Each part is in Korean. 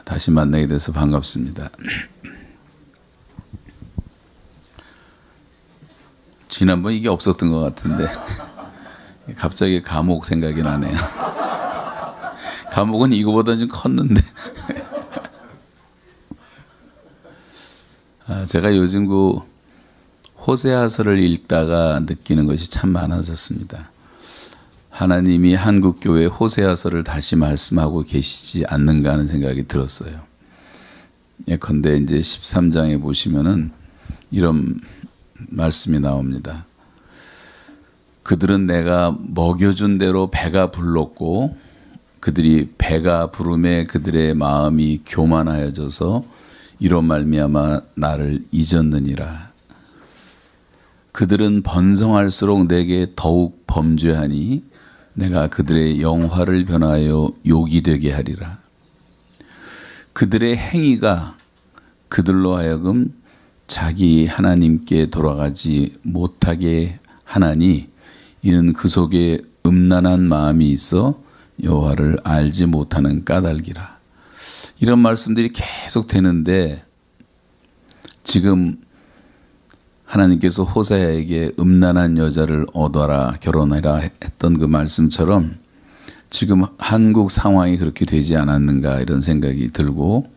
다시 만나게 돼서 반갑습니다. 지난번 이게 없었던 것 같은데 갑자기 감옥 생각이 나네요. 감옥은 이거보다 좀 컸는데. 제가 요즘 그 호세아서를 읽다가 느끼는 것이 참 많아졌습니다. 하나님이 한국교회 호세아서를 다시 말씀하고 계시지 않는가 하는 생각이 들었어요. 예컨대 이제 13장에 보시면은 이런 말씀이 나옵니다. 그들은 내가 먹여준 대로 배가 불렀고 그들이 배가 부름에 그들의 마음이 교만하여져서 이로 말미암아 나를 잊었느니라. 그들은 번성할수록 내게 더욱 범죄하니 내가 그들의 영화를 변하여 욕이 되게 하리라. 그들의 행위가 그들로 하여금 자기 하나님께 돌아가지 못하게 하나니 이는 그 속에 음란한 마음이 있어 여호와를 알지 못하는 까닭이라. 이런 말씀들이 계속 되는데 지금 하나님께서 호세아에게 음란한 여자를 얻어라 결혼해라 했던 그 말씀처럼 지금 한국 상황이 그렇게 되지 않았는가 이런 생각이 들고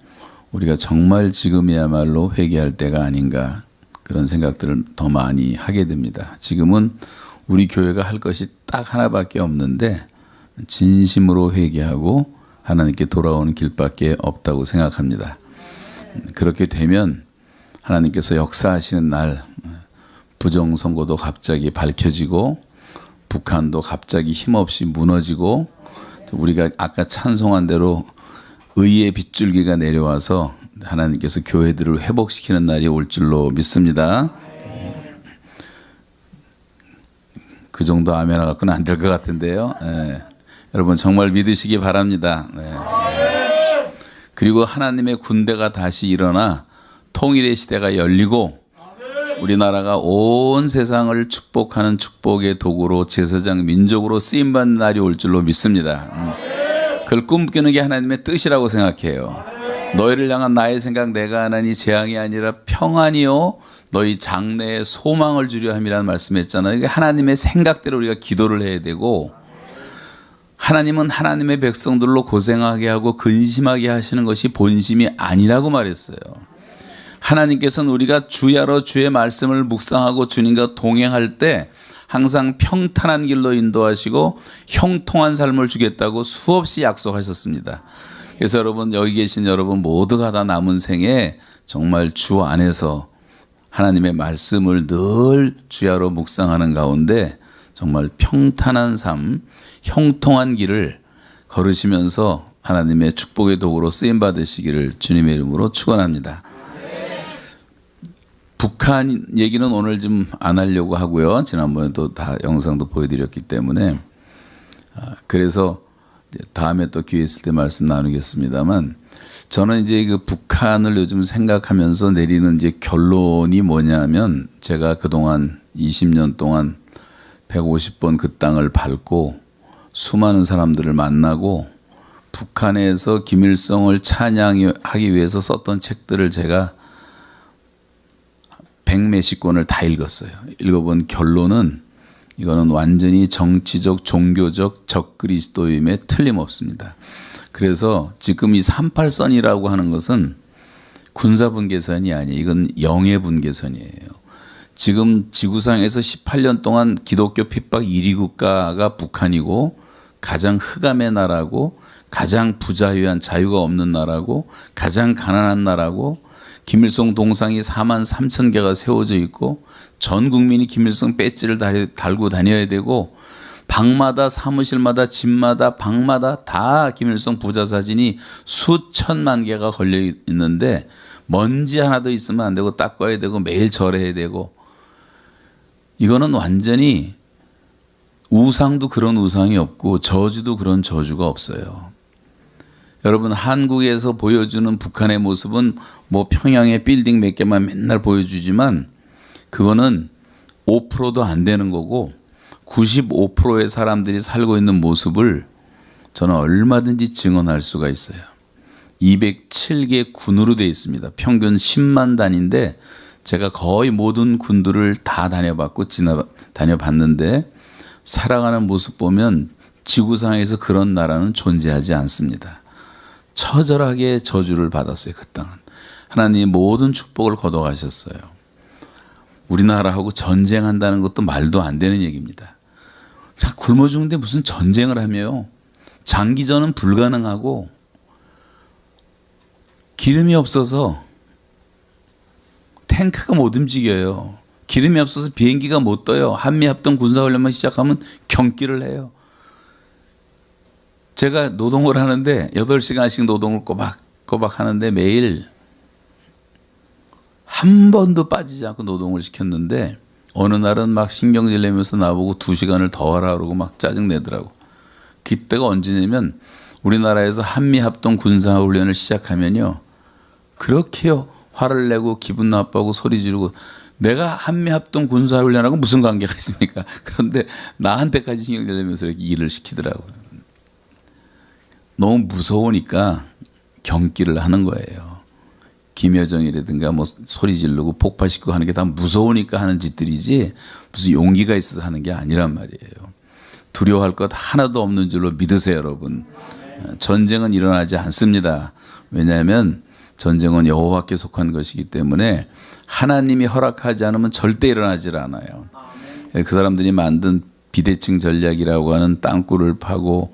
우리가 정말 지금이야말로 회개할 때가 아닌가 그런 생각들을 더 많이 하게 됩니다. 지금은 우리 교회가 할 것이 딱 하나밖에 없는데 진심으로 회개하고 하나님께 돌아오는 길밖에 없다고 생각합니다. 그렇게 되면 하나님께서 역사하시는 날 부정선거도 갑자기 밝혀지고 북한도 갑자기 힘없이 무너지고 우리가 아까 찬송한 대로 의의 빗줄기가 내려와서 하나님께서 교회들을 회복시키는 날이 올 줄로 믿습니다. 그 정도 아멘하 갖고는 안 될 것 같은데요. 여러분 정말 믿으시기 바랍니다. 그리고 하나님의 군대가 다시 일어나 통일의 시대가 열리고 우리나라가 온 세상을 축복하는 축복의 도구로 제사장 민족으로 쓰임받는 날이 올 줄로 믿습니다. 그걸 꿈꾸는 게 하나님의 뜻이라고 생각해요. 너희를 향한 나의 생각 내가 하나니 재앙이 아니라 평안이요 너희 장래에 소망을 주려 함이라는 말씀했잖아요. 이게 하나님의 생각대로 우리가 기도를 해야 되고 하나님은 하나님의 백성들로 고생하게 하고 근심하게 하시는 것이 본심이 아니라고 말했어요. 하나님께서는 우리가 주야로 주의 말씀을 묵상하고 주님과 동행할 때 항상 평탄한 길로 인도하시고 형통한 삶을 주겠다고 수없이 약속하셨습니다. 그래서 여러분 여기 계신 여러분 모두가 다 남은 생에 정말 주 안에서 하나님의 말씀을 늘 주야로 묵상하는 가운데 정말 평탄한 삶, 형통한 길을 걸으시면서 하나님의 축복의 도구로 쓰임받으시기를 주님의 이름으로 축원합니다. 북한 얘기는 오늘 좀 안 하려고 하고요. 지난번에도 다 영상도 보여드렸기 때문에 그래서 다음에 또 기회 있을 때 말씀 나누겠습니다만 저는 이제 그 북한을 요즘 생각하면서 내리는 이제 결론이 뭐냐면 제가 그동안 20년 동안 150번 그 땅을 밟고 수많은 사람들을 만나고 북한에서 김일성을 찬양하기 위해서 썼던 책들을 제가 100몇십 권을 다 읽었어요. 읽어본 결론은 이거는 완전히 정치적, 종교적 적그리스도임에 틀림없습니다. 그래서 지금 이 38선이라고 하는 것은 군사분계선이 아니에요. 이건 영해분계선이에요. 지금 지구상에서 18년 동안 기독교 핍박 1위 국가가 북한이고 가장 흑암의 나라고 가장 부자유한 자유가 없는 나라고 가장 가난한 나라고 김일성 동상이 4만 3천 개가 세워져 있고 전 국민이 김일성 배지를 달고 다녀야 되고 방마다 사무실마다 집마다 방마다 다 김일성 부자 사진이 수천만 개가 걸려 있는데 먼지 하나도 있으면 안 되고 닦아야 되고 매일 절해야 되고 이거는 완전히 우상도 그런 우상이 없고 저주도 그런 저주가 없어요. 여러분 한국에서 보여주는 북한의 모습은 뭐 평양의 빌딩 몇 개만 맨날 보여주지만 그거는 5%도 안 되는 거고 95%의 사람들이 살고 있는 모습을 저는 얼마든지 증언할 수가 있어요. 207개 군으로 되어 있습니다. 평균 10만 단인데 제가 거의 모든 군들을 다 다녀봤는데 살아가는 모습 보면 지구상에서 그런 나라는 존재하지 않습니다. 처절하게 저주를 받았어요. 그 땅은. 하나님 모든 축복을 거둬가셨어요. 우리나라하고 전쟁한다는 것도 말도 안 되는 얘기입니다. 자, 굶어 죽는데 무슨 전쟁을 하며요. 장기전은 불가능하고 기름이 없어서 탱크가 못 움직여요. 기름이 없어서 비행기가 못 떠요. 한미합동 군사훈련만 시작하면 경기를 해요. 제가 노동을 하는데 8시간씩 노동을 꼬박꼬박 하는데 매일 한 번도 빠지지 않고 노동을 시켰는데 어느 날은 막 신경질 내면서 나보고 2시간을 더 하라 그러고 막 짜증내더라고. 그때가 언제냐면 우리나라에서 한미합동 군사훈련을 시작하면요. 그렇게요. 화를 내고 기분 나빠하고 소리 지르고 내가 한미합동 군사훈련하고 무슨 관계가 있습니까? 그런데 나한테까지 신경질 내면서 이렇게 일을 시키더라고요. 너무 무서우니까 경기를 하는 거예요. 김여정이라든가 뭐 소리 지르고 폭파시키고 하는 게 다 무서우니까 하는 짓들이지 무슨 용기가 있어서 하는 게 아니란 말이에요. 두려워할 것 하나도 없는 줄로 믿으세요, 여러분. 전쟁은 일어나지 않습니다. 왜냐하면 전쟁은 여호와께 속한 것이기 때문에 하나님이 허락하지 않으면 절대 일어나질 않아요. 그 사람들이 만든 비대칭 전략이라고 하는 땅굴을 파고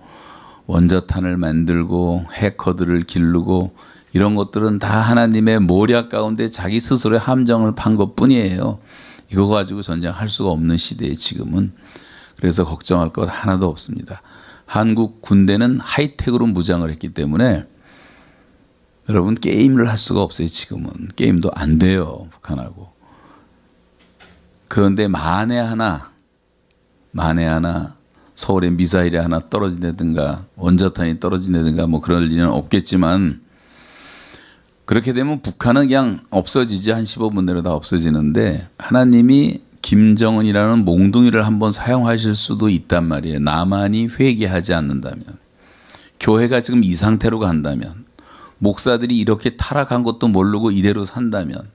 원자탄을 만들고 해커들을 기르고 이런 것들은 다 하나님의 모략 가운데 자기 스스로의 함정을 판 것뿐이에요. 이거 가지고 전쟁할 수가 없는 시대에 지금은. 그래서 걱정할 것 하나도 없습니다. 한국 군대는 하이텍으로 무장을 했기 때문에 여러분 게임을 할 수가 없어요. 지금은 게임도 안 돼요. 북한하고. 그런데 만에 하나 서울에 미사일이 하나 떨어진다든가 원자탄이 떨어진다든가 뭐 그럴 일은 없겠지만 그렇게 되면 북한은 그냥 없어지지. 한 15분 내로 다 없어지는데 하나님이 김정은이라는 몽둥이를 한번 사용하실 수도 있단 말이에요. 나만이 회개하지 않는다면. 교회가 지금 이 상태로 간다면, 목사들이 이렇게 타락한 것도 모르고 이대로 산다면,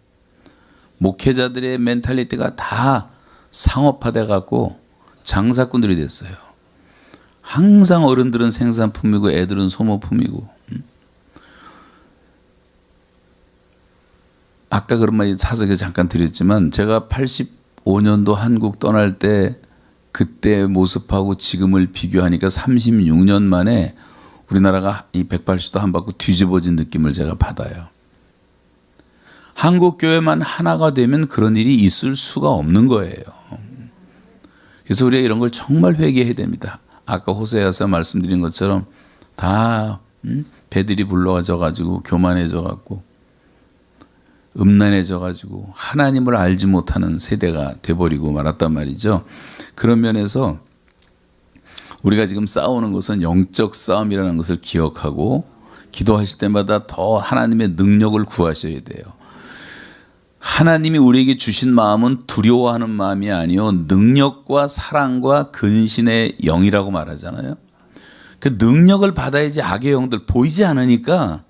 목회자들의 멘탈리티가 다 상업화돼 갖고 장사꾼들이 됐어요. 항상 어른들은 생산품이고 애들은 소모품이고. 아까 그런 말 사석에 잠깐 드렸지만 제가 85년도 한국 떠날 때 그때 모습하고 지금을 비교하니까 36년 만에 우리나라가 이 180도 한 바퀴 뒤집어진 느낌을 제가 받아요. 한국 교회만 하나가 되면 그런 일이 있을 수가 없는 거예요. 그래서 우리가 이런 걸 정말 회개해야 됩니다. 아까 호세아서 말씀드린 것처럼 다 배들이 불러져 가지고 교만해져 갖고 음란해져 가지고 하나님을 알지 못하는 세대가 돼버리고 말았단 말이죠. 그런 면에서 우리가 지금 싸우는 것은 영적 싸움이라는 것을 기억하고 기도하실 때마다 더 하나님의 능력을 구하셔야 돼요. 하나님이 우리에게 주신 마음은 두려워하는 마음이 아니요 능력과 사랑과 근신의 영이라고 말하잖아요. 그 능력을 받아야지 악의 영들 보이지 않으니까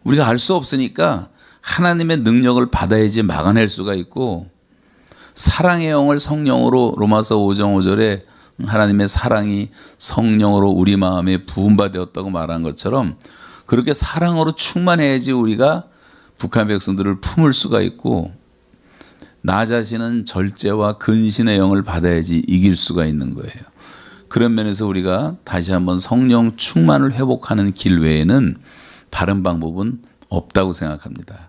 우리가 알 수 없으니까 하나님의 능력을 받아야지 막아낼 수가 있고, 사랑의 영을 성령으로 로마서 5장 5절에 하나님의 사랑이 성령으로 우리 마음에 부음받았다고 말한 것처럼 그렇게 사랑으로 충만해야지 우리가 북한 백성들을 품을 수가 있고, 나 자신은 절제와 근신의 영을 받아야지 이길 수가 있는 거예요. 그런 면에서 우리가 다시 한번 성령 충만을 회복하는 길 외에는 다른 방법은 없다고 생각합니다.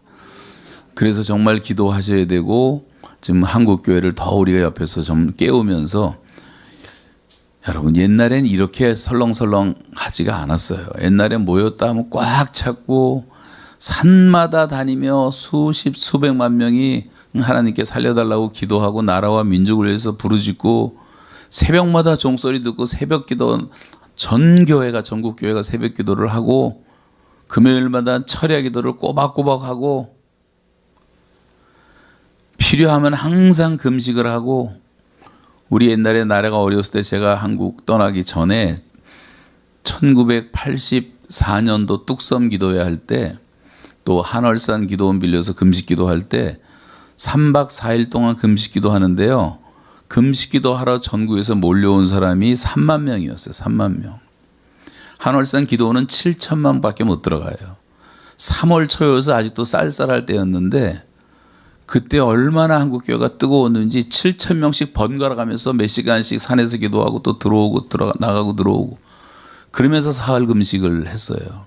그래서 정말 기도하셔야 되고, 지금 한국 교회를 더 우리가 옆에서 좀 깨우면서, 여러분 옛날엔 이렇게 설렁설렁 하지가 않았어요. 옛날에 모였다 하면 꽉 찼고 산마다 다니며 수백만 명이 하나님께 살려달라고 기도하고 나라와 민족을 위해서 부르짖고, 새벽마다 종소리 듣고 새벽 기도, 전 교회가 전국 교회가 새벽 기도를 하고 금요일마다 철야 기도를 꼬박꼬박 하고 필요하면 항상 금식을 하고, 우리 옛날에 나라가 어려웠을 때 제가 한국 떠나기 전에 1980 4년도 뚝섬 기도회 할 때, 또 한월산 기도원 빌려서 금식 기도할 때 3박 4일 동안 금식 기도하는데요. 금식 기도하러 전국에서 몰려온 사람이 3만 명이었어요. 3만 명. 한월산 기도원은 7천만 밖에 못 들어가요. 3월 초여서 아직도 쌀쌀할 때였는데 그때 얼마나 한국교회가 뜨거웠는지 7천 명씩 번갈아 가면서 몇 시간씩 산에서 기도하고 또 들어오고 나가고 들어오고 그러면서 사흘 금식을 했어요.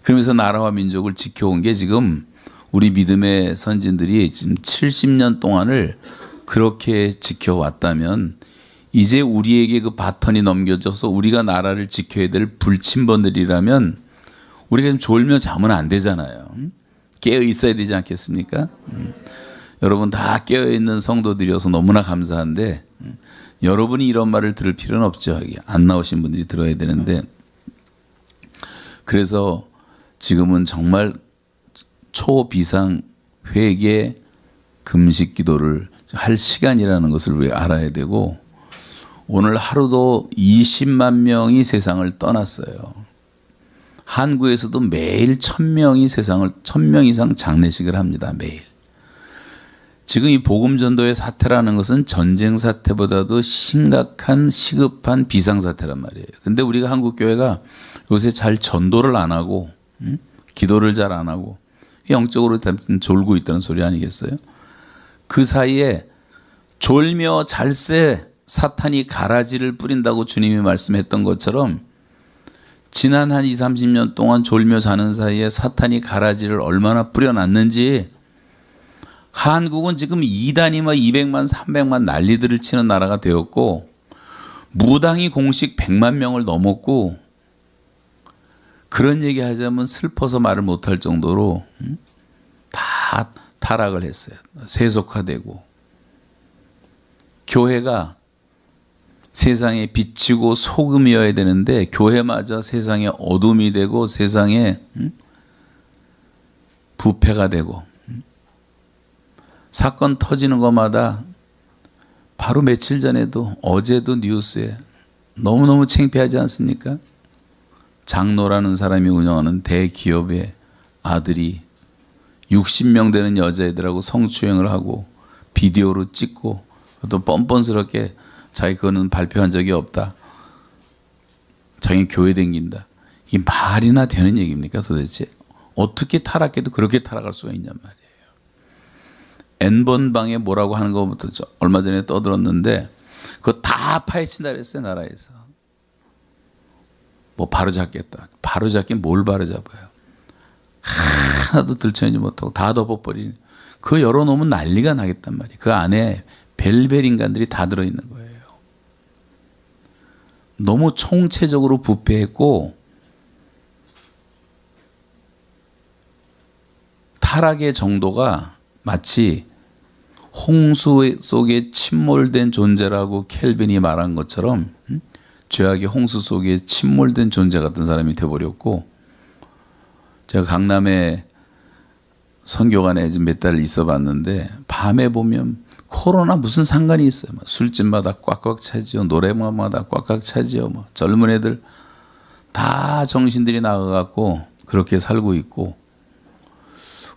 그러면서 나라와 민족을 지켜온 게 지금 우리 믿음의 선진들이 지금 70년 동안을 그렇게 지켜왔다면 이제 우리에게 그 바톤이 넘겨져서 우리가 나라를 지켜야 될 불침번들이라면 우리가 좀 졸며 자면 안 되잖아요. 깨어 있어야 되지 않겠습니까? 여러분 다 깨어 있는 성도들이어서 너무나 감사한데 여러분이 이런 말을 들을 필요는 없죠. 안 나오신 분들이 들어야 되는데 그래서 지금은 정말 초비상 회개 금식 기도를 할 시간이라는 것을 우리가 알아야 되고 오늘 하루도 20만 명이 세상을 떠났어요. 한국에서도 매일 1000명 이상 장례식을 합니다. 매일. 지금 이 복음전도의 사태라는 것은 전쟁 사태보다도 심각한 시급한 비상사태란 말이에요. 근데 우리가 한국교회가 요새 잘 전도를 안 하고 기도를 잘 안 하고 영적으로 졸고 있다는 소리 아니겠어요? 그 사이에 졸며 잘새 사탄이 가라지를 뿌린다고 주님이 말씀했던 것처럼 지난 한 20, 30년 동안 졸며 자는 사이에 사탄이 가라지를 얼마나 뿌려놨는지 한국은 지금 이단이 200만, 300만 난리들을 치는 나라가 되었고 무당이 공식 100만 명을 넘었고 그런 얘기 하자면 슬퍼서 말을 못할 정도로 다 타락을 했어요. 세속화되고 교회가 세상에 비치고 소금이어야 되는데 교회마저 세상에 어둠이 되고 세상에 부패가 되고 사건 터지는 것마다 바로 며칠 전에도 어제도 뉴스에 너무너무 창피하지 않습니까? 장로라는 사람이 운영하는 대기업의 아들이 60명 되는 여자애들하고 성추행을 하고 비디오로 찍고 또 뻔뻔스럽게 자기 그거는 발표한 적이 없다. 자기 교회 댕긴다. 이게 말이나 되는 얘기입니까 도대체? 어떻게 타락해도 그렇게 타락할 수가 있냔 말이에요. N번방에 뭐라고 하는 것부터 얼마 전에 떠들었는데 그거 다 파헤친다 그랬어요. 나라에서. 뭐 바로잡겠다. 바로잡긴 뭘 바로잡아요. 하나도 들춰내지 못하고 다 덮어버리는 그 열어놓으면 난리가 나겠단 말이에요. 그 안에 벨벨 인간들이 다 들어있는 거예요. 너무 총체적으로 부패했고 타락의 정도가 마치 홍수 속에 침몰된 존재라고 켈빈이 말한 것처럼 죄악의 홍수 속에 침몰된 존재 같은 사람이 되어버렸고 제가 강남에 선교관에 몇 달 있어 봤는데 밤에 보면 코로나 무슨 상관이 있어요. 술집마다 꽉꽉 차지요. 노래방마다 꽉꽉 차지요. 젊은 애들 다 정신들이 나가갖고 그렇게 살고 있고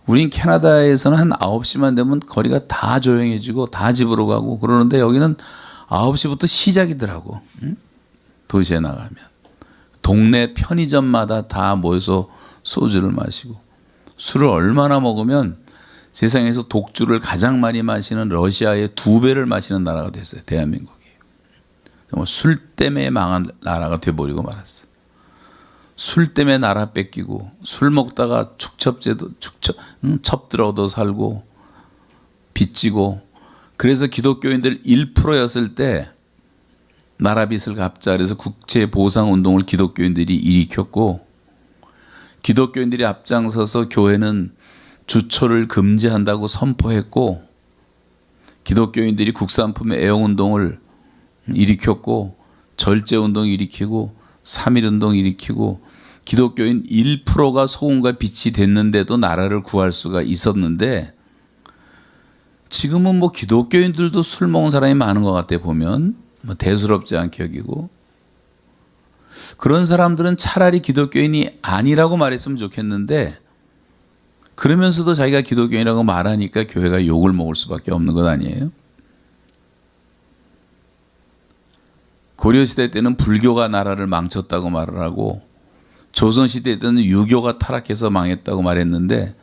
우린 캐나다에서는 한 9시만 되면 거리가 다 조용해지고 다 집으로 가고 그러는데 여기는 9시부터 시작이더라고. 도시에 나가면. 동네 편의점마다 다 모여서 소주를 마시고 술을 얼마나 먹으면 세상에서 독주를 가장 많이 마시는 러시아의 2배를 마시는 나라가 됐어요. 대한민국이. 정말 술 때문에 망한 나라가 돼버리고 말았어요. 술 때문에 나라 뺏기고 술 먹다가 첩들어도 살고 빚지고 그래서 기독교인들 1%였을 때 나라 빚을 갚자 그래서 국제보상운동을 기독교인들이 일으켰고 기독교인들이 앞장서서 교회는 주초를 금지한다고 선포했고 기독교인들이 국산품의 애용운동을 일으켰고 절제운동 일으키고 3.1운동 일으키고 기독교인 1%가 소금과 빛이 됐는데도 나라를 구할 수가 있었는데 지금은 뭐 기독교인들도 술 먹은 사람이 많은 것 같아 보면 뭐 대수롭지 않게 여기고 그런 사람들은 차라리 기독교인이 아니라고 말했으면 좋겠는데 그러면서도 자기가 기독교인이라고 말하니까 교회가 욕을 먹을 수밖에 없는 것 아니에요? 고려시대 때는 불교가 나라를 망쳤다고 말을 하고 조선시대 때는 유교가 타락해서 망했다고 말했는데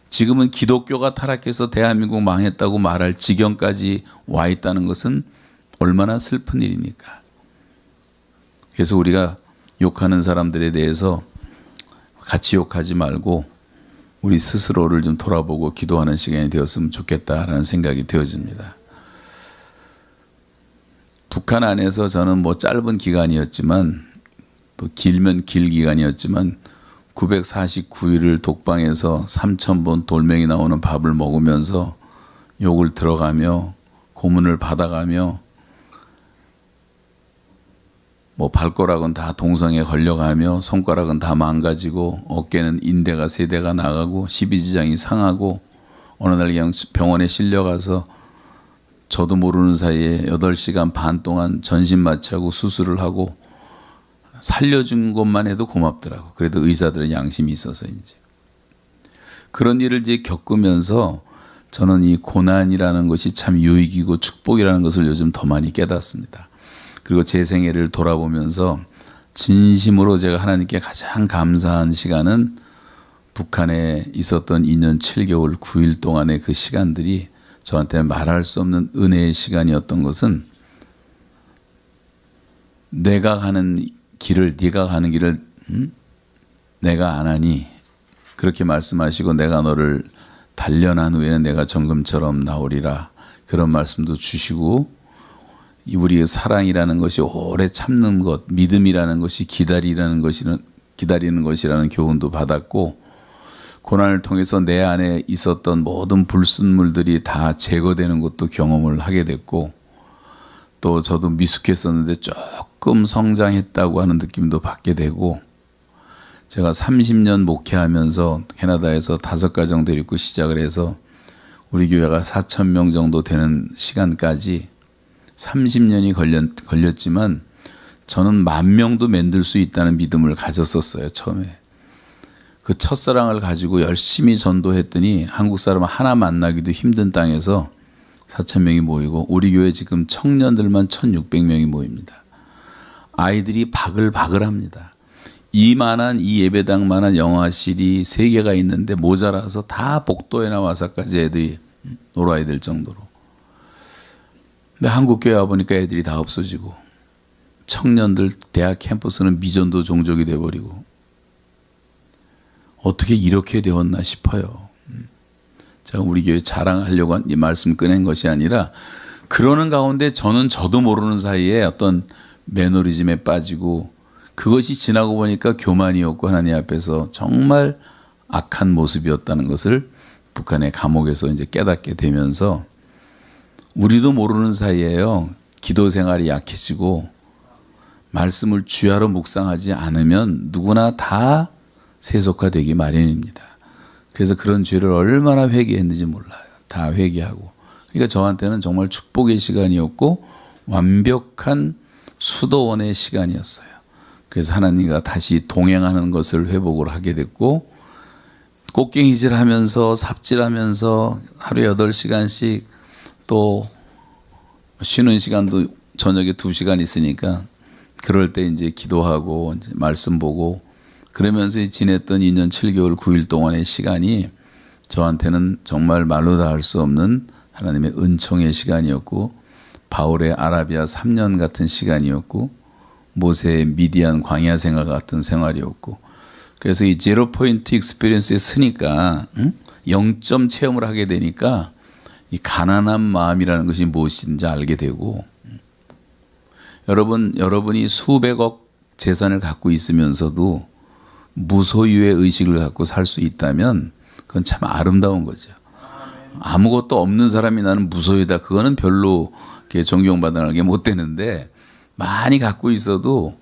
지금은 기독교가 타락해서 대한민국 망했다고 말할 지경까지 와 있다는 것은 얼마나 슬픈 일입니까? 그래서 우리가 욕하는 사람들에 대해서 같이 욕하지 말고 우리 스스로를 좀 돌아보고 기도하는 시간이 되었으면 좋겠다라는 생각이 되어집니다. 북한 안에서 저는 뭐 짧은 기간이었지만 또 길면 길 기간이었지만 949일을 독방에서 3,000번 돌멩이 나오는 밥을 먹으면서 욕을 들어가며 고문을 받아가며 뭐 발가락은 다 동성에 걸려가며 손가락은 다 망가지고 어깨는 인대가 3대가 나가고 12지장이 상하고 어느 날 그냥 병원에 실려가서 저도 모르는 사이에 8시간 반 동안 전신 마취하고 수술을 하고 살려준 것만 해도 고맙더라고. 그래도 의사들은 양심이 있어서 이제 그런 일을 이제 겪으면서 저는 이 고난이라는 것이 참 유익이고 축복이라는 것을 요즘 더 많이 깨닫습니다. 그리고 제 생애를 돌아보면서 진심으로 제가 하나님께 가장 감사한 시간은 북한에 있었던 2년 7개월 9일 동안의 그 시간들이 저한테는 말할 수 없는 은혜의 시간이었던 것은 내가 가는 길을 네가 가는 길을 내가 안 하니 그렇게 말씀하시고 내가 너를 단련한 후에는 내가 정금처럼 나오리라 그런 말씀도 주시고 우리의 사랑이라는 것이 오래 참는 것, 믿음이라는 것이 기다리는 것이라는 교훈도 받았고 고난을 통해서 내 안에 있었던 모든 불순물들이 다 제거되는 것도 경험을 하게 됐고 또 저도 미숙했었는데 조금 성장했다고 하는 느낌도 받게 되고 제가 30년 목회하면서 캐나다에서 5가정 데리고 시작을 해서 우리 교회가 4,000명 정도 되는 시간까지 30년이 걸렸지만 저는 10,000명도 만들 수 있다는 믿음을 가졌었어요. 처음에. 그 첫사랑을 가지고 열심히 전도했더니 한국 사람 하나 만나기도 힘든 땅에서 4,000명이 모이고 우리 교회 지금 청년들만 1,600명이 모입니다. 아이들이 바글바글합니다. 이만한 이 예배당만한 영화실이 3개가 있는데 모자라서 다 복도에나 와서까지 애들이 놀아야 될 정도로. 근데 한국교회 와보니까 애들이 다 없어지고 청년들 대학 캠퍼스는 미전도 종족이 돼버리고 어떻게 이렇게 되었나 싶어요. 제가 우리 교회 자랑하려고 이 말씀 꺼낸 것이 아니라 그러는 가운데 저도 모르는 사이에 어떤 매너리즘에 빠지고 그것이 지나고 보니까 교만이었고 하나님 앞에서 정말 악한 모습이었다는 것을 북한의 감옥에서 이제 깨닫게 되면서 우리도 모르는 사이에요. 기도 생활이 약해지고 말씀을 주야로 묵상하지 않으면 누구나 다 세속화되기 마련입니다. 그래서 그런 죄를 얼마나 회개했는지 몰라요. 다 회개하고. 그러니까 저한테는 정말 축복의 시간이었고 완벽한 수도원의 시간이었어요. 그래서 하나님과 다시 동행하는 것을 회복을 하게 됐고 꽃갱이질하면서 삽질하면서 하루에 8시간씩 또 쉬는 시간도 저녁에 2시간 있으니까 그럴 때 이제 기도하고 이제 말씀 보고 그러면서 지냈던 2년 7개월 9일 동안의 시간이 저한테는 정말 말로 다 할 수 없는 하나님의 은총의 시간이었고 바울의 아라비아 3년 같은 시간이었고 모세의 미디안 광야 생활 같은 생활이었고 그래서 이 제로 포인트 익스피리언스에 서니까 0점 체험을 하게 되니까 이 가난한 마음이라는 것이 무엇인지 알게 되고 여러분이 수백억 재산을 갖고 있으면서도 무소유의 의식을 갖고 살 수 있다면 그건 참 아름다운 거죠. 아무것도 없는 사람이 나는 무소유다. 그거는 별로 존경받을 게 못 되는데 많이 갖고 있어도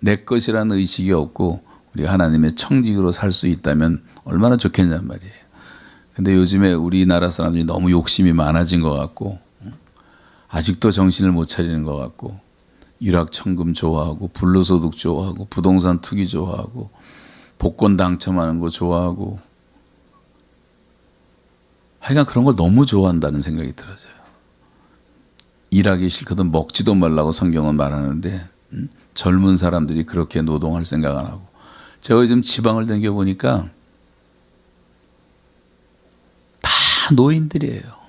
내 것이라는 의식이 없고 우리 하나님의 청직으로 살 수 있다면 얼마나 좋겠냔 말이에요. 근데 요즘에 우리나라 사람들이 너무 욕심이 많아진 것 같고 아직도 정신을 못 차리는 것 같고 일확천금 좋아하고 불로소득 좋아하고 부동산 투기 좋아하고 복권 당첨하는 거 좋아하고 하여간 그런 걸 너무 좋아한다는 생각이 들어져요. 일하기 싫거든 먹지도 말라고 성경은 말하는데 젊은 사람들이 그렇게 노동할 생각 안 하고 제가 요즘 지방을 다녀보니까 다 노인들이에요.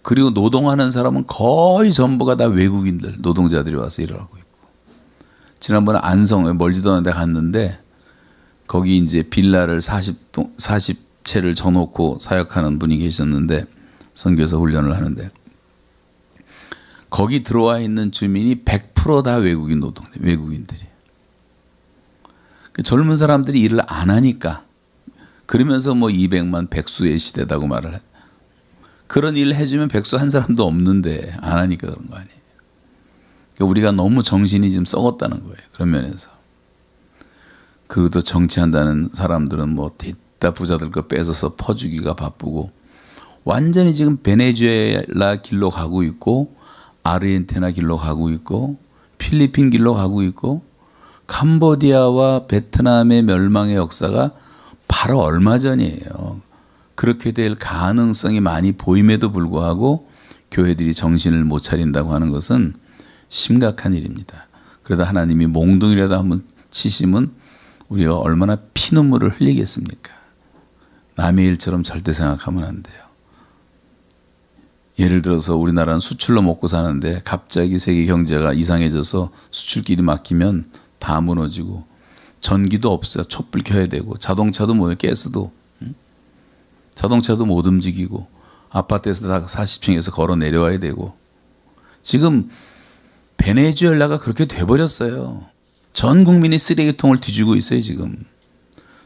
그리고 노동하는 사람은 거의 전부가 다 외국인들 노동자들이 와서 일을 하고 있고 지난번에 안성에 멀지도 않은 데 갔는데 거기 이제 빌라를 40채를 져놓고 사역하는 분이 계셨는데 선교사 훈련을 하는데 거기 들어와 있는 주민이 100% 다 외국인들이. 젊은 사람들이 일을 안 하니까 그러면서 뭐 200만 백수의 시대다고 말을 해. 그런 일을 해주면 백수 한 사람도 없는데 안 하니까 그런 거 아니에요. 그러니까 우리가 너무 정신이 지금 썩었다는 거예요. 그런 면에서. 그리고 또 정치한다는 사람들은 뭐 뒷다 부자들 거 뺏어서 퍼주기가 바쁘고 완전히 지금 베네수엘라 길로 가고 있고 아르헨티나 길로 가고 있고 필리핀 길로 가고 있고 캄보디아와 베트남의 멸망의 역사가 바로 얼마 전이에요. 그렇게 될 가능성이 많이 보임에도 불구하고 교회들이 정신을 못 차린다고 하는 것은 심각한 일입니다. 그러다 하나님이 몽둥이라도 한번 치시면 우리가 얼마나 피눈물을 흘리겠습니까? 남의 일처럼 절대 생각하면 안 돼요. 예를 들어서 우리나라는 수출로 먹고 사는데 갑자기 세계 경제가 이상해져서 수출길이 막히면 다 무너지고 전기도 없어요. 촛불 켜야 되고 자동차도 뭐예요. 가스도 자동차도 못 움직이고 아파트에서 다 40층에서 걸어 내려와야 되고 지금 베네수엘라가 그렇게 돼버렸어요. 전 국민이 쓰레기통을 뒤지고 있어요. 지금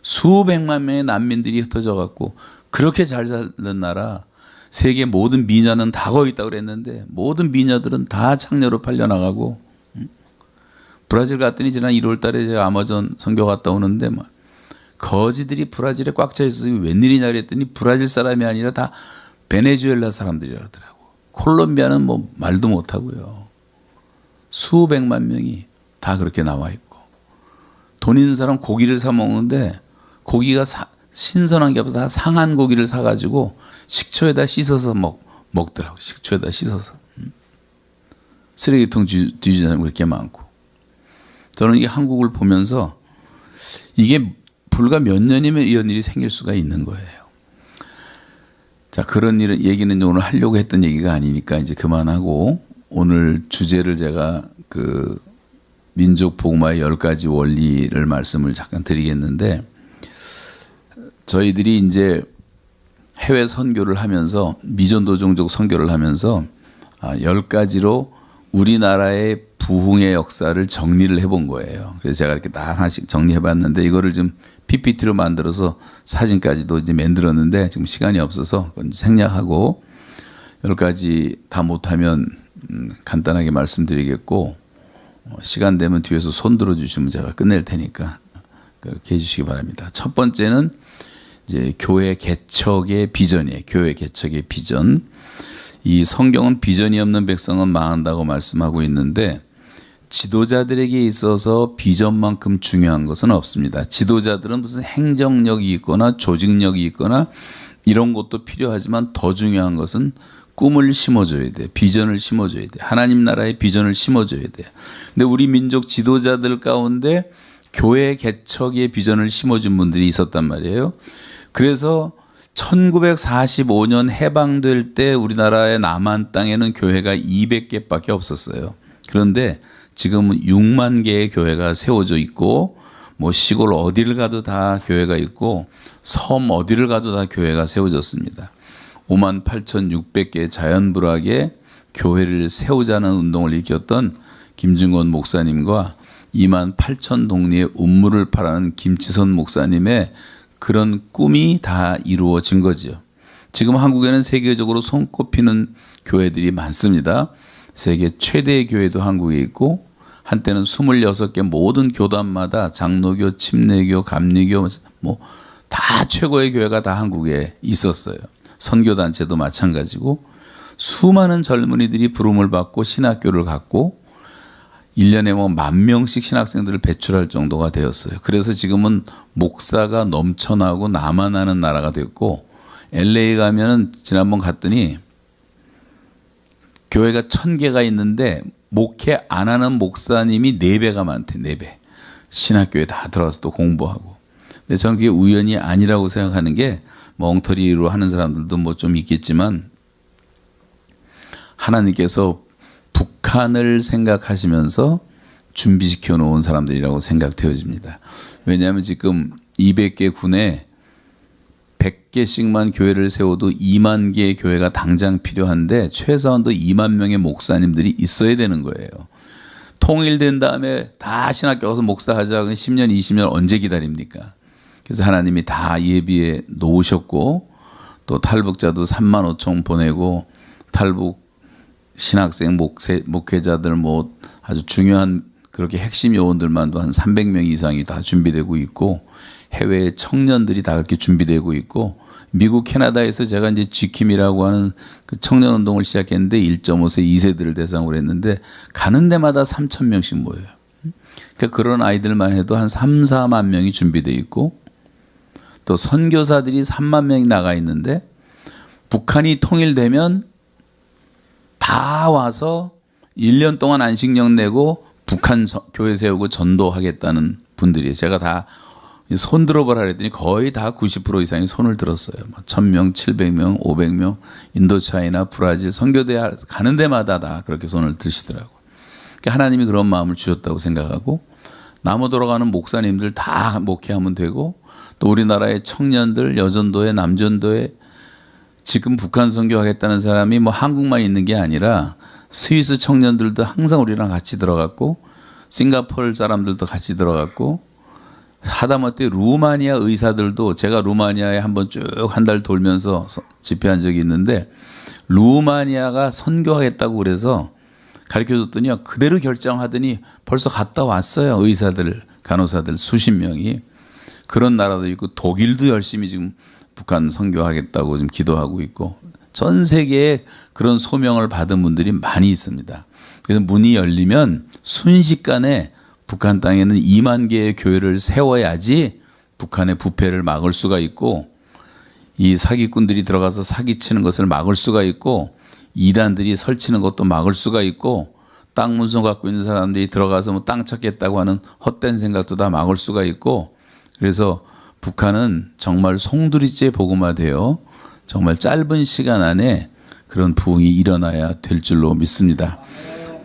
수백만 명의 난민들이 흩어져 갖고 그렇게 잘 사는 나라 세계 모든 미녀는 다 거기 있다고 그랬는데 모든 미녀들은 다 창녀로 팔려나가고 브라질 갔더니 지난 1월 달에 제가 아마존 선교 갔다 오는데 막 거지들이 브라질에 꽉 차 있어서 웬일이냐 그랬더니 브라질 사람이 아니라 다 베네수엘라 사람들이라더라고. 콜롬비아는 뭐 말도 못하고요. 수백만 명이 다 그렇게 나와 있고 돈 있는 사람 고기를 사 먹는데 고기가 신선한 게 없어서 다 상한 고기를 사가지고 식초에다 씻어서 먹더라고. 식초에다 씻어서. 쓰레기통 뒤지는 사람이 그렇게 많고. 저는 이게 한국을 보면서 이게 불과 몇 년이면 이런 일이 생길 수가 있는 거예요. 자, 그런 얘기는 오늘 하려고 했던 얘기가 아니니까 이제 그만하고 오늘 주제를 제가 그 민족 복음화의 10가지 원리를 말씀을 잠깐 드리겠는데 저희들이 이제 해외 선교를 하면서 미전도종족 선교를 하면서 10가지로 우리나라의 부흥의 역사를 정리를 해본 거예요. 그래서 제가 이렇게 다 하나씩 정리해봤는데 이거를 좀 PPT로 만들어서 사진까지도 이제 만들었는데 지금 시간이 없어서 그건 생략하고 10가지 다 못하면 간단하게 말씀드리겠고 시간 되면 뒤에서 손 들어주시면 제가 끝낼 테니까 그렇게 해주시기 바랍니다. 첫 번째는 이제 교회 개척의 비전이에요. 교회 개척의 비전. 이 성경은 비전이 없는 백성은 망한다고 말씀하고 있는데 지도자들에게 있어서 비전만큼 중요한 것은 없습니다. 지도자들은 무슨 행정력이 있거나 조직력이 있거나 이런 것도 필요하지만 더 중요한 것은 꿈을 심어줘야 돼. 비전을 심어줘야 돼. 하나님 나라의 비전을 심어줘야 돼. 근데 우리 민족 지도자들 가운데 교회 개척의 비전을 심어준 분들이 있었단 말이에요. 그래서 1945년 해방될 때 우리나라의 남한 땅에는 교회가 200개밖에 없었어요. 그런데 지금은 6만 개의 교회가 세워져 있고 뭐 시골 어디를 가도 다 교회가 있고 섬 어디를 가도 다 교회가 세워졌습니다. 58,600개 자연불학의 교회를 세우자는 운동을 일으켰던 김증권 목사님과 28,000 동리의 운물을 파라는 김치선 목사님의 그런 꿈이 다 이루어진 거죠. 지금 한국에는 세계적으로 손꼽히는 교회들이 많습니다. 세계 최대의 교회도 한국에 있고 한때는 26개 모든 교단마다 장로교, 침례교, 감리교 뭐 다 최고의 교회가 다 한국에 있었어요. 선교단체도 마찬가지고 수많은 젊은이들이 부름을 받고 신학교를 갖고 1년에 뭐 10,000명씩 신학생들을 배출할 정도가 되었어요. 그래서 지금은 목사가 넘쳐나고 남아나는 나라가 됐고, LA 가면은 지난번 갔더니 교회가 1,000개가 있는데 목회 안 하는 목사님이 4배가 많대. 4배. 신학교에 다 들어가서 또 공부하고. 근데 저는 그게 우연이 아니라고 생각하는 게, 엉터리로 하는 사람들도 뭐 좀 있겠지만, 하나님께서 북한을 생각하시면서 준비시켜 놓은 사람들이라고 생각되어집니다. 왜냐하면 지금 200개 군에 100개씩만 교회를 세워도 2만 개의 교회가 당장 필요한데, 최소한도 2만 명의 목사님들이 있어야 되는 거예요. 통일된 다음에 다 신학교 가서 목사하자, 10년, 20년 언제 기다립니까? 그래서 하나님이 다 예비해 놓으셨고, 또 탈북자도 35,000 보내고, 탈북 신학생, 목회자들 뭐 아주 중요한 그렇게 핵심 요원들만도 한 300명 이상이 다 준비되고 있고, 해외 청년들이 다 그렇게 준비되고 있고, 미국 캐나다에서 제가 이제 지킴이라고 하는 그 청년 운동을 시작했는데 1.5세 2세들을 대상으로 했는데 가는 데마다 3,000명씩 모여요. 그러니까 그런 아이들만 해도 한 3, 4만 명이 준비되어 있고, 또 선교사들이 3만 명이 나가 있는데, 북한이 통일되면 다 와서 1년 동안 안식령 내고 북한 교회 세우고 전도하겠다는 분들이에요. 제가 다 손 들어보라 그랬더니 거의 다 90% 이상이 손을 들었어요. 1,000명, 700명, 500명, 인도차이나 브라질 선교대 가는 데마다 다 그렇게 손을 드시더라고요. 그러니까 하나님이 그런 마음을 주셨다고 생각하고, 남아 돌아가는 목사님들 다 목회하면 되고, 또 우리나라의 청년들, 여전도회, 남전도회, 지금 북한 선교하겠다는 사람이 뭐 한국만 있는 게 아니라 스위스 청년들도 항상 우리랑 같이 들어갔고, 싱가포르 사람들도 같이 들어갔고, 하다못해 루마니아 의사들도, 제가 루마니아에 한번 쭉 한 달 돌면서 집회한 적이 있는데, 루마니아가 선교하겠다고 그래서 가르쳐줬더니 그대로 결정하더니 벌써 갔다 왔어요. 의사들, 간호사들 수십 명이. 그런 나라도 있고, 독일도 열심히 지금 북한 선교하겠다고 지금 기도하고 있고, 전 세계에 그런 소명을 받은 분들이 많이 있습니다. 그래서 문이 열리면 순식간에 북한 땅에는 2만 개의 교회를 세워야지 북한의 부패를 막을 수가 있고, 이 사기꾼들이 들어가서 사기치는 것을 막을 수가 있고, 이단들이 설치는 것도 막을 수가 있고, 땅 문서 갖고 있는 사람들이 들어가서 뭐 땅 찾겠다고 하는 헛된 생각도 다 막을 수가 있고, 그래서 북한은 정말 송두리째 복음화되어 정말 짧은 시간 안에 그런 부흥이 일어나야 될 줄로 믿습니다.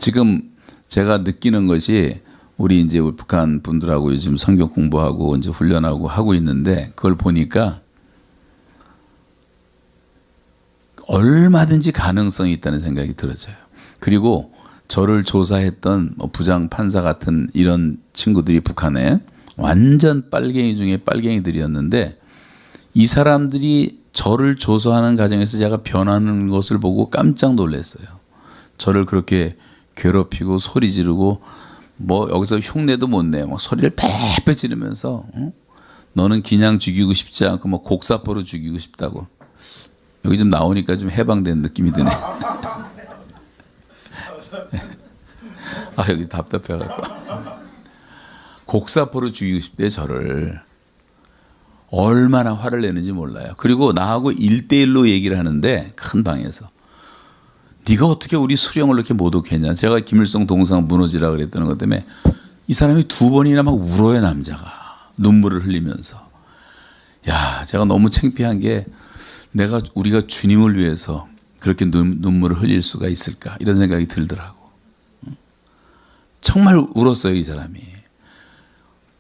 지금 제가 느끼는 것이, 우리 이제 북한 분들하고 요즘 성경 공부하고 이제 훈련하고 하고 있는데, 그걸 보니까 얼마든지 가능성이 있다는 생각이 들어져요. 그리고 저를 조사했던 부장 판사 같은 이런 친구들이 북한에 완전 빨갱이 중에 빨갱이들이었는데, 이 사람들이 저를 조사하는 과정에서 제가 변하는 것을 보고 깜짝 놀랐어요. 저를 그렇게 괴롭히고 소리 지르고, 뭐 여기서 흉내도 못 내, 뭐 소리를 빽빽 지르면서, 너는 그냥 죽이고 싶지 않고 뭐 곡사포로 죽이고 싶다고. 여기 좀 나오니까 좀 해방된 느낌이 드네. 아, 여기 답답해갖고. 곡사포로 죽이고 싶대, 저를. 얼마나 화를 내는지 몰라요. 그리고 나하고 1대1로 얘기를 하는데, 큰 방에서. 네가 어떻게 우리 수령을 이렇게 모독했냐. 제가 김일성 동상 무너지라 그랬다는 것 때문에 이 사람이 2번이나 막 울어요, 남자가. 눈물을 흘리면서. 야, 제가 너무 창피한 게, 우리가 주님을 위해서 그렇게 눈물을 흘릴 수가 있을까, 이런 생각이 들더라고. 정말 울었어요, 이 사람이.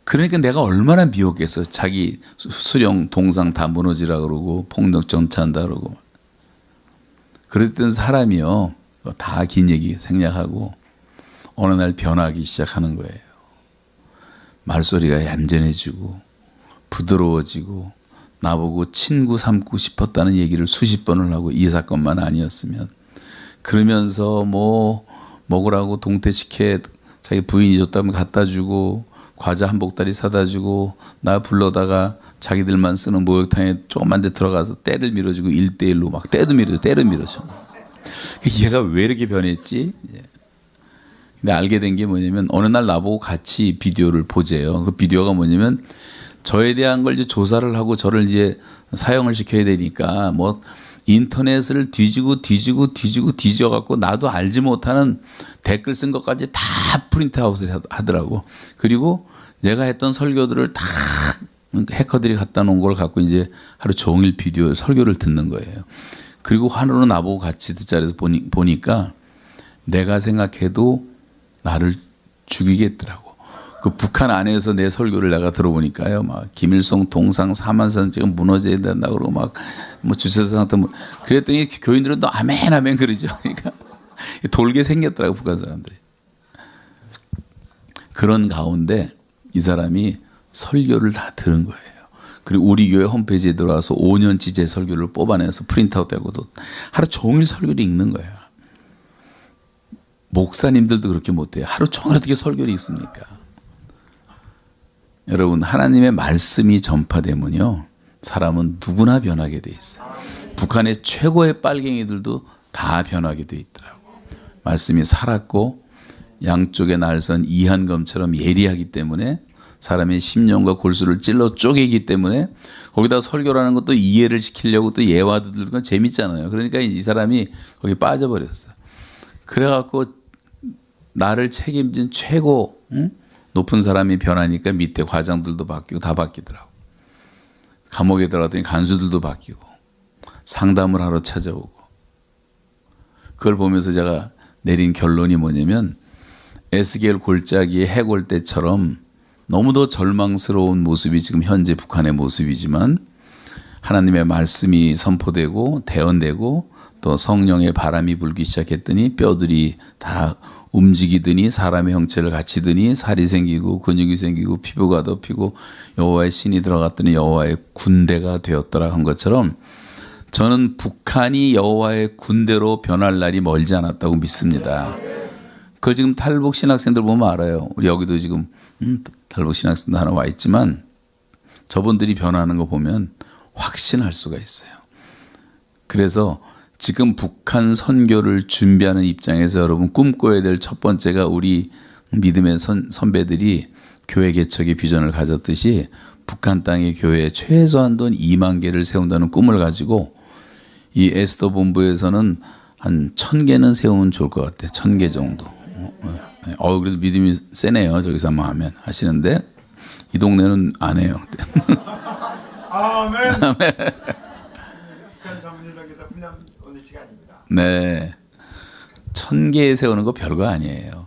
그러니까 내가 얼마나 미웠겠어. 자기 수령 동상 다 무너지라 그러고 폭력 정치한다 그러고. 그랬던 사람이요, 다 긴 얘기 생략하고 어느 날 변하기 시작하는 거예요. 말소리가 얌전해지고 부드러워지고, 나보고 친구 삼고 싶었다는 얘기를 수십 번을 하고, 이 사건만 아니었으면. 그러면서 뭐 먹으라고 동태식혜 자기 부인이 줬다면 갖다 주고, 과자 한 복다리 사다 주고, 나 불러다가 자기들만 쓰는 목욕탕에 조그만 데 들어가서 때를 밀어주고, 1대1로 막 때도 밀어줘. 얘가 왜 이렇게 변했지? 근데 알게 된 게 뭐냐면 어느 날 나보고 같이 비디오를 보재요. 그 비디오가 뭐냐면 저에 대한 걸 이제 조사를 하고 저를 이제 사형을 시켜야 되니까 뭐 인터넷을 뒤지고 갖고 나도 알지 못하는 댓글 쓴 것까지 다 프린트아웃을 하더라고. 그리고 내가 했던 설교들을 다 해커들이 갖다 놓은 걸 갖고 이제 하루 종일 비디오 설교를 듣는 거예요. 그리고 하루는 나보고 같이 듣자 그래서 보니까 내가 생각해도 나를 죽이겠더라고. 그 북한 안에서 내 설교를 내가 들어보니까요, 막 김일성 동상 4만선 지금 무너져야 된다 그러고 막 뭐 주체사 상태 뭐 그랬더니 교인들은 또 아멘 아멘 그러죠. 그러니까 돌게 생겼더라고 북한 사람들이. 그런 가운데 이 사람이 설교를 다 들은 거예요. 그리고 우리 교회 홈페이지에 들어와서 5년치 제 설교를 뽑아내서 프린트아웃 되고도 하루 종일 설교를 읽는 거예요. 목사님들도 그렇게 못해요. 하루 종일 어떻게 설교를 읽습니까? 여러분, 하나님의 말씀이 전파되면요, 사람은 누구나 변하게 돼 있어요. 북한의 최고의 빨갱이들도 다 변하게 돼 있더라고. 말씀이 살았고 양쪽에 날선 이한검처럼 예리하기 때문에 사람의 심령과 골수를 찔러 쪼개기 때문에 거기다 설교라는 것도 이해를 시키려고 또 예화도 들고 건 재밌잖아요. 그러니까 이 사람이 거기 빠져버렸어. 그래갖고 나를 책임진 최고 높은 사람이 변하니까 밑에 과장들도 바뀌고 다 바뀌더라고. 감옥에 들어갔더니 간수들도 바뀌고 상담을 하러 찾아오고. 그걸 보면서 제가 내린 결론이 뭐냐면 에스겔 골짜기의 해골 때처럼 너무도 절망스러운 모습이 지금 현재 북한의 모습이지만 하나님의 말씀이 선포되고 대언되고 또 성령의 바람이 불기 시작했더니 뼈들이 다 움직이더니 사람의 형체를 갖추더니 살이 생기고 근육이 생기고 피부가 덮이고 여호와의 신이 들어갔더니 여호와의 군대가 되었더라 한 것처럼 저는 북한이 여호와의 군대로 변할 날이 멀지 않았다고 믿습니다. 그걸 지금 탈북 신학생들 보면 알아요. 우리 여기도 지금 탈북 신학생도 하나 와 있지만 저분들이 변하는 거 보면 확신할 수가 있어요. 그래서 지금 북한 선교를 준비하는 입장에서 여러분 꿈꿔야 될 첫 번째가 우리 믿음의 선배들이 교회 개척의 비전을 가졌듯이 북한 땅의 교회에 최소한도 2만 개를 세운다는 꿈을 가지고 이 에스더 본부에서는 한 1000개는 세우면 좋을 것 같아요. 1000개 정도. 그래도 믿음이 세네요. 저기서 한번 하면 하시는데 이 동네는 안 해요. 아멘. 전문일동에서 분양 오늘 시간입니다. 네, 1000개 세우는 거 별거 아니에요.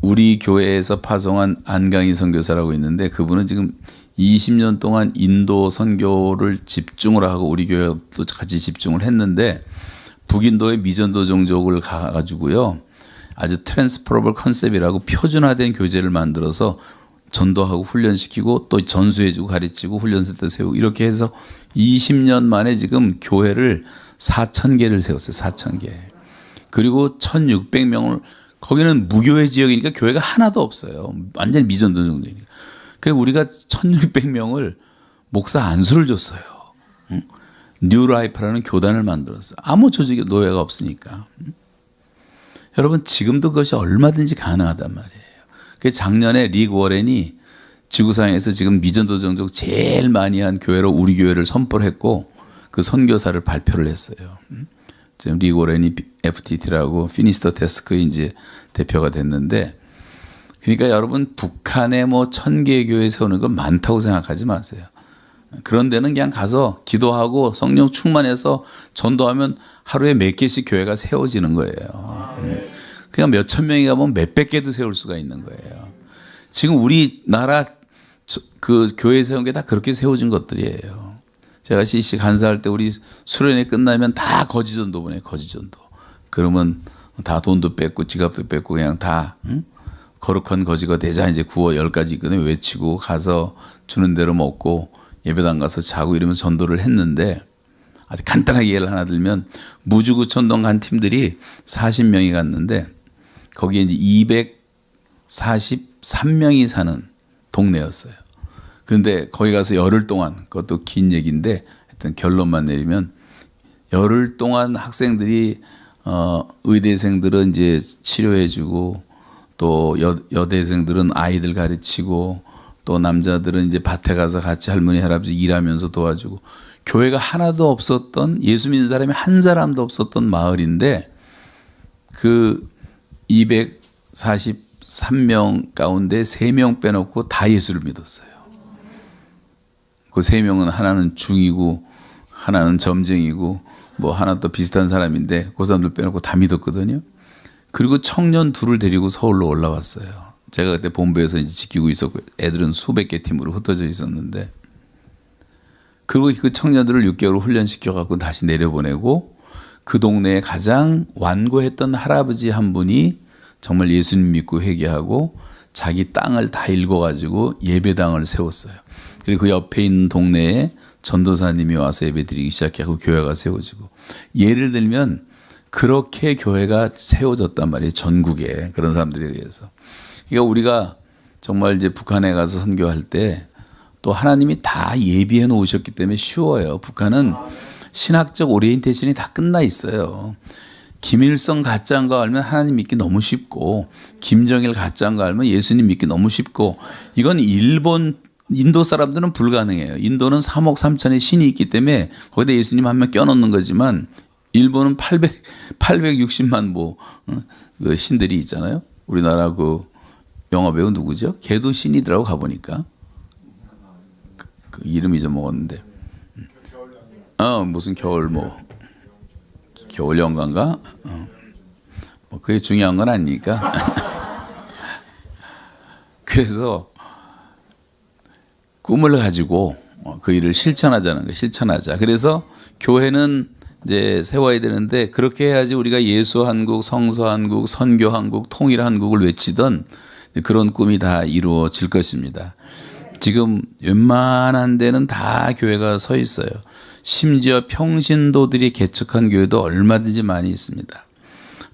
우리 교회에서 파송한 안강희 선교사라고 있는데 그분은 지금 20년 동안 인도 선교를 집중을 하고 우리 교회도 같이 집중을 했는데 북인도의 미전도 종족을 가가지고요. 아주 트랜스퍼러블 컨셉이라고 표준화된 교재를 만들어서 전도하고 훈련시키고 또 전수해주고 가르치고 훈련센터 세우고 이렇게 해서 20년 만에 지금 교회를 4,000개를 세웠어요. 4,000개. 그리고 1,600명을 거기는 무교회 지역이니까 교회가 하나도 없어요. 완전히 미전도 정도니까. 그래서 우리가 1,600명을 목사 안수를 줬어요. 뉴라이프라는 교단을 만들었어요. 아무 조직의 노예가 없으니까. 여러분 지금도 그것이 얼마든지 가능하단 말이에요. 그 작년에 릭 워렌이 지구상에서 지금 미전도 종족 제일 많이 한 교회로 우리 교회를 선포를 했고 그 선교사를 발표를 했어요. 지금 릭 워렌이 FTT라고 피니스터 테스크의 이제 대표가 됐는데 그러니까 여러분 북한에 뭐 1000개 교회 세우는 건 많다고 생각하지 마세요. 그런 데는 그냥 가서 기도하고 성령 충만해서 전도하면 하루에 몇 개씩 교회가 세워지는 거예요. 그냥 몇천 명이 가면 몇백 개도 세울 수가 있는 거예요. 지금 우리나라 그 교회 세운 게 다 그렇게 세워진 것들이에요. 제가 CC 간사할 때 우리 수련회 끝나면 다 거지전도 보내요. 거지전도. 그러면 다 돈도 뺏고 지갑도 뺏고 그냥 다 거룩한 거지가 되자 이제 구호 10가지 있거든요. 외치고 가서 주는 대로 먹고 예배당 가서 자고 이러면서 전도를 했는데 아주 간단하게 예를 하나 들면 무주구천동 간 팀들이 40명이 갔는데 거기에 이제 243명이 사는 동네였어요. 그런데 거기 가서 열흘 동안 그것도 긴 얘기인데 하여튼 결론만 내리면 열흘 동안 학생들이 의대생들은 이제 치료해주고 또 여대생들은 아이들 가르치고 또 남자들은 이제 밭에 가서 같이 할머니 할아버지 일하면서 도와주고 교회가 하나도 없었던 예수 믿는 사람이 한 사람도 없었던 마을인데 그 243명 가운데 3명 빼놓고 다 예수를 믿었어요. 그 3명은 하나는 중이고 하나는 점쟁이고 뭐 하나 또 비슷한 사람인데 그 사람들 빼놓고 다 믿었거든요. 그리고 청년 둘을 데리고 서울로 올라왔어요. 제가 그때 본부에서 이제 지키고 있었고 애들은 수백 개 팀으로 흩어져 있었는데 그리고 그 청년들을 6개월 훈련시켜 갖고 다시 내려보내고 그 동네에 가장 완고했던 할아버지 한 분이 정말 예수님 믿고 회개하고 자기 땅을 다 읽어가지고 예배당을 세웠어요. 그리고 그 옆에 있는 동네에 전도사님이 와서 예배드리기 시작하고 교회가 세워지고 예를 들면 그렇게 교회가 세워졌단 말이에요. 전국에 그런 사람들에 의해서. 그러니까 우리가 정말 이제 북한에 가서 선교할 때 또 하나님이 다 예비해 놓으셨기 때문에 쉬워요. 북한은 신학적 오리엔테이션이 다 끝나 있어요. 김일성 가짜인 거 알면 하나님 믿기 너무 쉽고 김정일 가짜인 거 알면 예수님 믿기 너무 쉽고 이건 인도 사람들은 불가능해요. 인도는 3억 3천의 신이 있기 때문에 거기다 예수님 한 명 껴넣는 거지만 일본은 860만 뭐 그 신들이 있잖아요. 우리나라 그 영화 배우 누구죠? 걔도 신이더라고 가보니까. 그 이름 잊어먹었는데. 무슨 겨울 연가인가? 뭐 그게 중요한 건 아니니까. 그래서 꿈을 가지고 그 일을 실천하자는 거예요. 실천하자. 그래서 교회는 이제 세워야 되는데 그렇게 해야지 우리가 예수 한국, 성서 한국, 선교 한국, 통일 한국을 외치던 그런 꿈이 다 이루어질 것입니다. 지금 웬만한 데는 다 교회가 서 있어요. 심지어 평신도들이 개척한 교회도 얼마든지 많이 있습니다.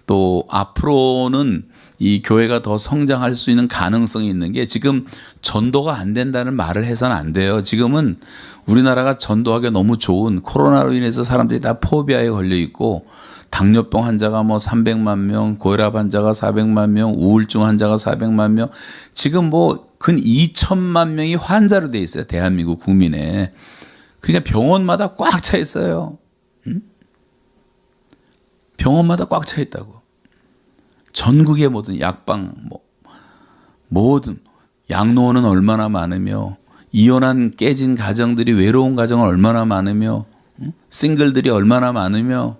또 앞으로는 이 교회가 더 성장할 수 있는 가능성이 있는 게 지금 전도가 안 된다는 말을 해서는 안 돼요. 지금은 우리나라가 전도하기 너무 좋은 코로나로 인해서 사람들이 다 포비아에 걸려 있고 당뇨병 환자가 뭐 300만 명, 고혈압 환자가 400만 명, 우울증 환자가 400만 명, 지금 뭐 근 2천만 명이 환자로 돼 있어요. 대한민국 국민에. 그러니까 병원마다 꽉 차 있어요. 병원마다 꽉 차 있다고. 전국의 모든 약방, 모든 양로원은 얼마나 많으며 이혼한 깨진 가정들이 외로운 가정은 얼마나 많으며 싱글들이 얼마나 많으며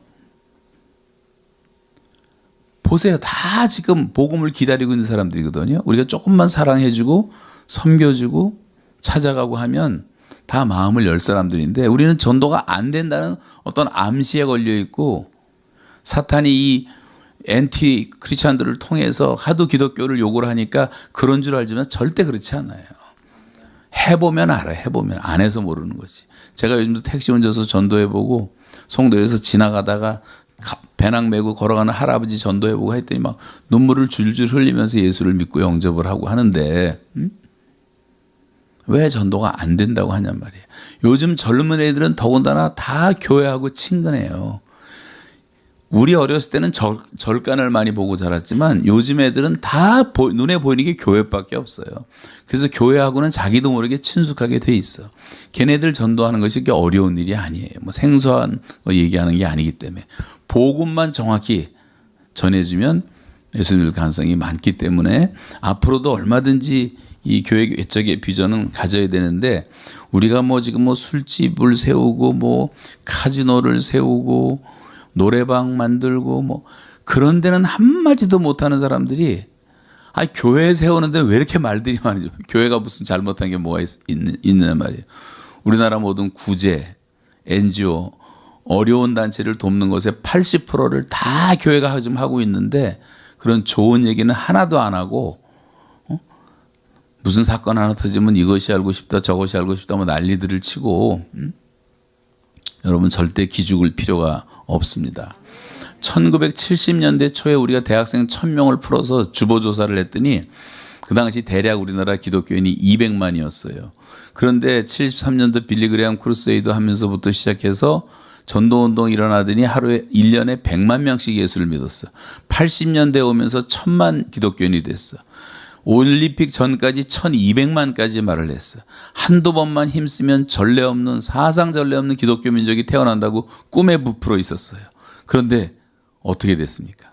보세요. 다 지금 복음을 기다리고 있는 사람들이거든요. 우리가 조금만 사랑해주고 섬겨주고 찾아가고 하면 다 마음을 열 사람들인데 우리는 전도가 안 된다는 어떤 암시에 걸려 있고 사탄이 이 엔티 크리스찬들을 통해서 하도 기독교를 욕을 하니까 그런 줄 알지만 절대 그렇지 않아요. 해보면 알아요. 해보면 안 해서 모르는 거지. 제가 요즘도 택시 운전해서 전도해보고 송도에서 지나가다가 배낭 메고 걸어가는 할아버지 전도해보고 했더니 막 눈물을 줄줄 흘리면서 예수를 믿고 영접을 하고 하는데 왜 전도가 안 된다고 하냔 말이에요. 요즘 젊은 애들은 더군다나 다 교회하고 친근해요. 우리 어렸을 때는 절간을 많이 보고 자랐지만 요즘 애들은 다 눈에 보이는 게 교회밖에 없어요. 그래서 교회하고는 자기도 모르게 친숙하게 돼 있어. 걔네들 전도하는 것이 그렇게 어려운 일이 아니에요. 뭐 생소한 거 얘기하는 게 아니기 때문에 복음만 정확히 전해주면 예수 믿을 가능성이 많기 때문에 앞으로도 얼마든지 이 교회 개척의 비전은 가져야 되는데 우리가 뭐 지금 뭐 술집을 세우고 뭐 카지노를 세우고 노래방 만들고 뭐 그런 데는 한마디도 못하는 사람들이 교회 세우는데 왜 이렇게 말들이 많죠? 교회가 무슨 잘못한 게 뭐가 있느냐 말이에요. 우리나라 모든 구제, NGO, 어려운 단체를 돕는 것의 80%를 다 교회가 좀 하고 있는데 그런 좋은 얘기는 하나도 안 하고 무슨 사건 하나 터지면 이것이 알고 싶다 저것이 알고 싶다 뭐 난리들을 치고 여러분 절대 기죽을 필요가 없습니다. 1970년대 초에 우리가 대학생 1000명을 풀어서 주보조사를 했더니 그 당시 대략 우리나라 기독교인이 200만이었어요. 그런데 73년도 빌리그레암 크루세이드 하면서부터 시작해서 전도운동 일어나더니 하루에 1년에 100만 명씩 예수를 믿었어. 80년대 오면서 1000만 기독교인이 됐어. 올림픽 전까지 1200만까지 말을 했어. 한두 번만 힘쓰면 전례 없는, 사상 전례 없는 기독교 민족이 태어난다고 꿈에 부풀어 있었어요. 그런데 어떻게 됐습니까?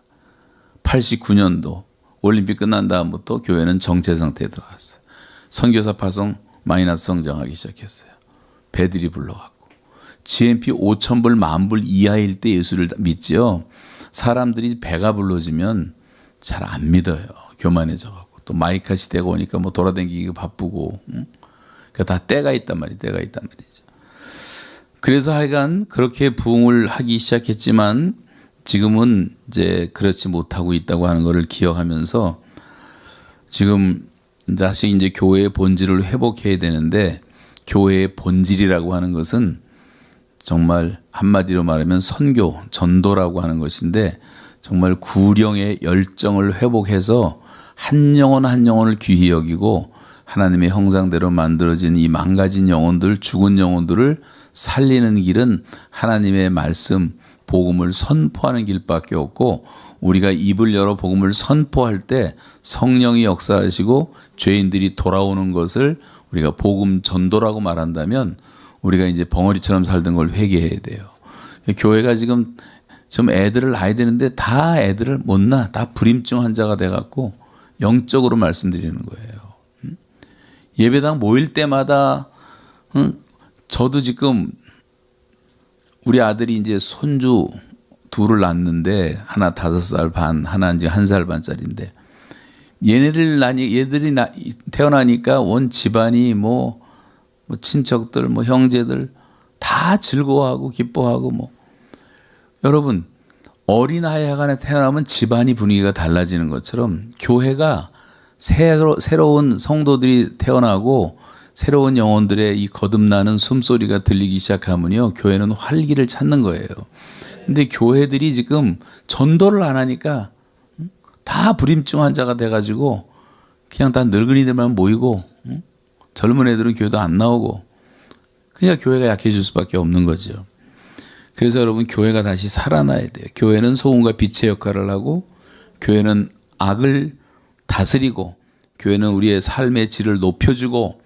89년도 올림픽 끝난 다음부터 교회는 정체 상태에 들어갔어요. 선교사 파송 마이너스 성장하기 시작했어요. 배들이 불러갔고 GNP 5,000불, 10,000불 이하일 때 예수를 믿지요. 사람들이 배가 불러지면 잘 안 믿어요. 교만해져가고 또 마이카 시대가 오니까 뭐 돌아다니기 바쁘고, 그러니까 다 때가 있단 말이에요. 때가 있단 말이죠. 그래서 하여간 그렇게 부흥을 하기 시작했지만 지금은 이제 그렇지 못하고 있다고 하는 것을 기억하면서 지금 다시 이제 교회의 본질을 회복해야 되는데, 교회의 본질이라고 하는 것은 정말 한마디로 말하면 선교, 전도라고 하는 것인데, 정말 구령의 열정을 회복해서 한 영혼 한 영혼을 귀히 여기고 하나님의 형상대로 만들어진 이 망가진 영혼들, 죽은 영혼들을 살리는 길은 하나님의 말씀, 복음을 선포하는 길밖에 없고, 우리가 입을 열어 복음을 선포할 때 성령이 역사하시고 죄인들이 돌아오는 것을 우리가 복음 전도라고 말한다면 우리가 이제 벙어리처럼 살던 걸 회개해야 돼요. 교회가 지금 좀 애들을 낳아야 되는데 다 애들을 못 낳아. 다 불임증 환자가 돼갖고 영적으로 말씀드리는 거예요. 예배당 모일 때마다, 저도 지금 우리 아들이 이제 손주 둘을 낳았는데, 하나 5살 반, 하나 이제 1살 반짜리인데, 얘들이 태어나니까 온 집안이 뭐 친척들, 뭐 형제들 다 즐거워하고 기뻐하고 뭐. 여러분, 어린아이 하나 태어나면 집안이 분위기가 달라지는 것처럼 교회가 새로운 성도들이 태어나고 새로운 영혼들의 이 거듭나는 숨소리가 들리기 시작하면요, 교회는 활기를 찾는 거예요. 근데 교회들이 지금 전도를 안 하니까 다 불임증 환자가 돼가지고 그냥 다 늙은이들만 모이고, 젊은 애들은 교회도 안 나오고, 그냥 교회가 약해질 수밖에 없는 거죠. 그래서 여러분, 교회가 다시 살아나야 돼요. 교회는 소금과 빛의 역할을 하고, 교회는 악을 다스리고, 교회는 우리의 삶의 질을 높여주고,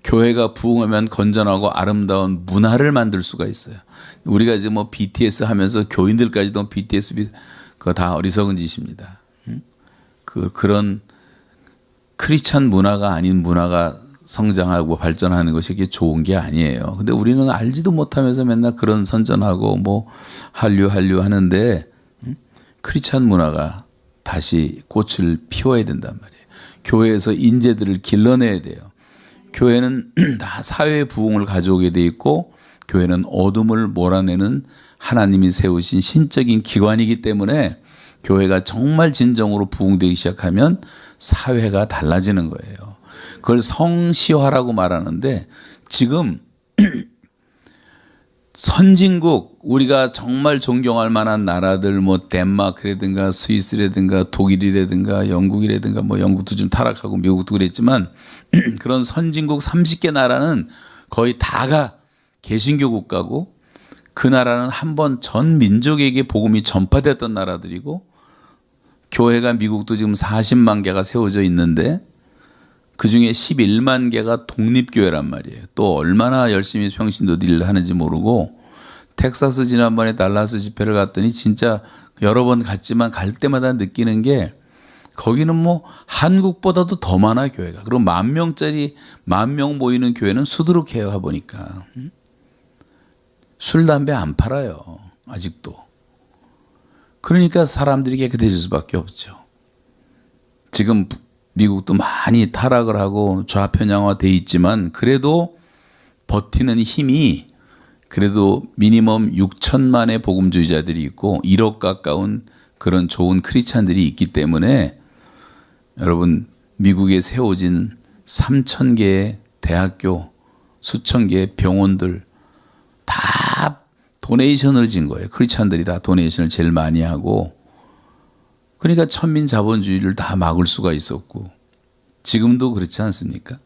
교회가 부흥하면 건전하고 아름다운 문화를 만들 수가 있어요. 우리가 이제 뭐 BTS 하면서 교인들까지도 BTS, 그거 다 어리석은 짓입니다. 그런 크리스찬 문화가 아닌 문화가 성장하고 발전하는 것이 그게 좋은 게 아니에요. 근데 우리는 알지도 못하면서 맨날 그런 선전하고 뭐 한류 하는데, 크리스찬 문화가 다시 꽃을 피워야 된단 말이에요. 교회에서 인재들을 길러내야 돼요. 교회는 다 사회 부흥을 가져오게 돼 있고, 교회는 어둠을 몰아내는 하나님이 세우신 신적인 기관이기 때문에 교회가 정말 진정으로 부흥되기 시작하면 사회가 달라지는 거예요. 그걸 성시화라고 말하는데, 지금 선진국, 우리가 정말 존경할 만한 나라들, 뭐 덴마크라든가 스위스라든가 독일이라든가 영국이라든가, 뭐 영국도 좀 타락하고 미국도 그랬지만 그런 선진국 30개 나라는 거의 다가 개신교 국가고, 그 나라는 한번 전 민족에게 복음이 전파됐던 나라들이고, 교회가 미국도 지금 40만 개가 세워져 있는데 그중에 11만 개가 독립교회란 말이에요. 또 얼마나 열심히 평신도 일을 하는지 모르고, 텍사스 지난번에 달라스 집회를 갔더니 진짜 여러 번 갔지만 갈 때마다 느끼는 게, 거기는 뭐 한국보다도 더 많아 교회가. 그리고 10,000명 모이는 교회는 수두룩해요. 가보니까 술 담배 안 팔아요 아직도. 그러니까 사람들이 깨끗해질 수밖에 없죠. 지금 미국도 많이 타락을 하고 좌편향화돼 있지만 그래도 버티는 힘이, 그래도 미니멈 6천만의 복음주의자들이 있고 1억 가까운 그런 좋은 크리스찬들이 있기 때문에, 여러분, 미국에 세워진 3,000개의 대학교, 수천 개의 병원들 다 도네이션을 진 거예요. 크리스찬들이 다 도네이션을 제일 많이 하고, 그러니까 천민 자본주의를 다 막을 수가 있었고, 지금도 그렇지 않습니까?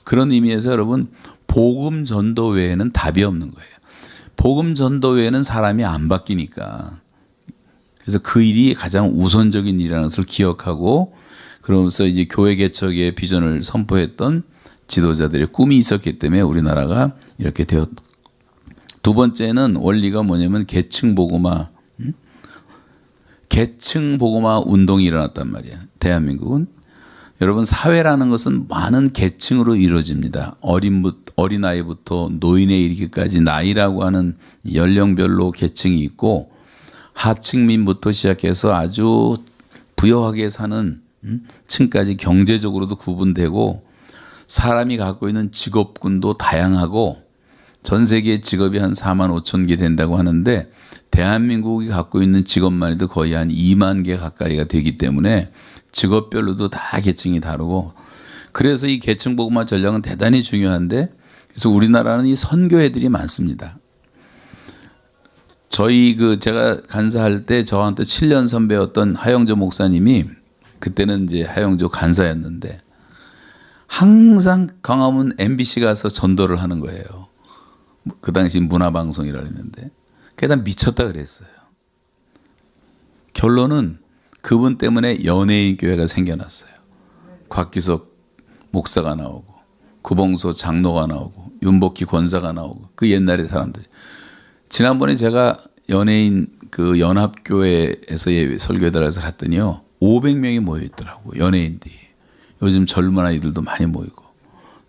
그런 의미에서 여러분, 복음 전도 외에는 답이 없는 거예요. 복음 전도 외에는 사람이 안 바뀌니까. 그래서 그 일이 가장 우선적인 일이라는 것을 기억하고 그러면서 이제 교회 개척의 비전을 선포했던 지도자들의 꿈이 있었기 때문에 우리나라가 이렇게 되었. 두 번째는 원리가 뭐냐면 계층 복음화, 계층 복음화 운동이 일어났단 말이에요. 대한민국은. 여러분 사회라는 것은 많은 계층으로 이루어집니다. 어린아이부터 노인에 이르기까지 나이라고 하는 연령별로 계층이 있고 하층민부터 시작해서 아주 부유하게 사는 층까지 경제적으로도 구분되고 사람이 갖고 있는 직업군도 다양하고 전 세계 직업이 한 4만 5천 개 된다고 하는데 대한민국이 갖고 있는 직업만 해도 거의 한 2만 개 가까이가 되기 때문에 직업별로도 다 계층이 다르고 그래서 이 계층 복음화 전략은 대단히 중요한데 그래서 우리나라는 이 선교회들이 많습니다. 저희 제가 간사할 때 저한테 7년 선배였던 하영조 목사님이 그때는 이제 하영조 간사였는데 항상 광화문 MBC 가서 전도를 하는 거예요. 그 당시 문화방송이라 했는데 그냥 미쳤다 그랬어요. 결론은 그분 때문에 연예인 교회가 생겨났어요. 곽기석 목사가 나오고 구봉소 장로가 나오고 윤복희 권사가 나오고 그 옛날의 사람들이. 지난번에 제가 연예인 그 연합교회에서 설교회들에서 갔더니요 500명이 모여 있더라고요. 연예인들이. 요즘 젊은 아이들도 많이 모이고.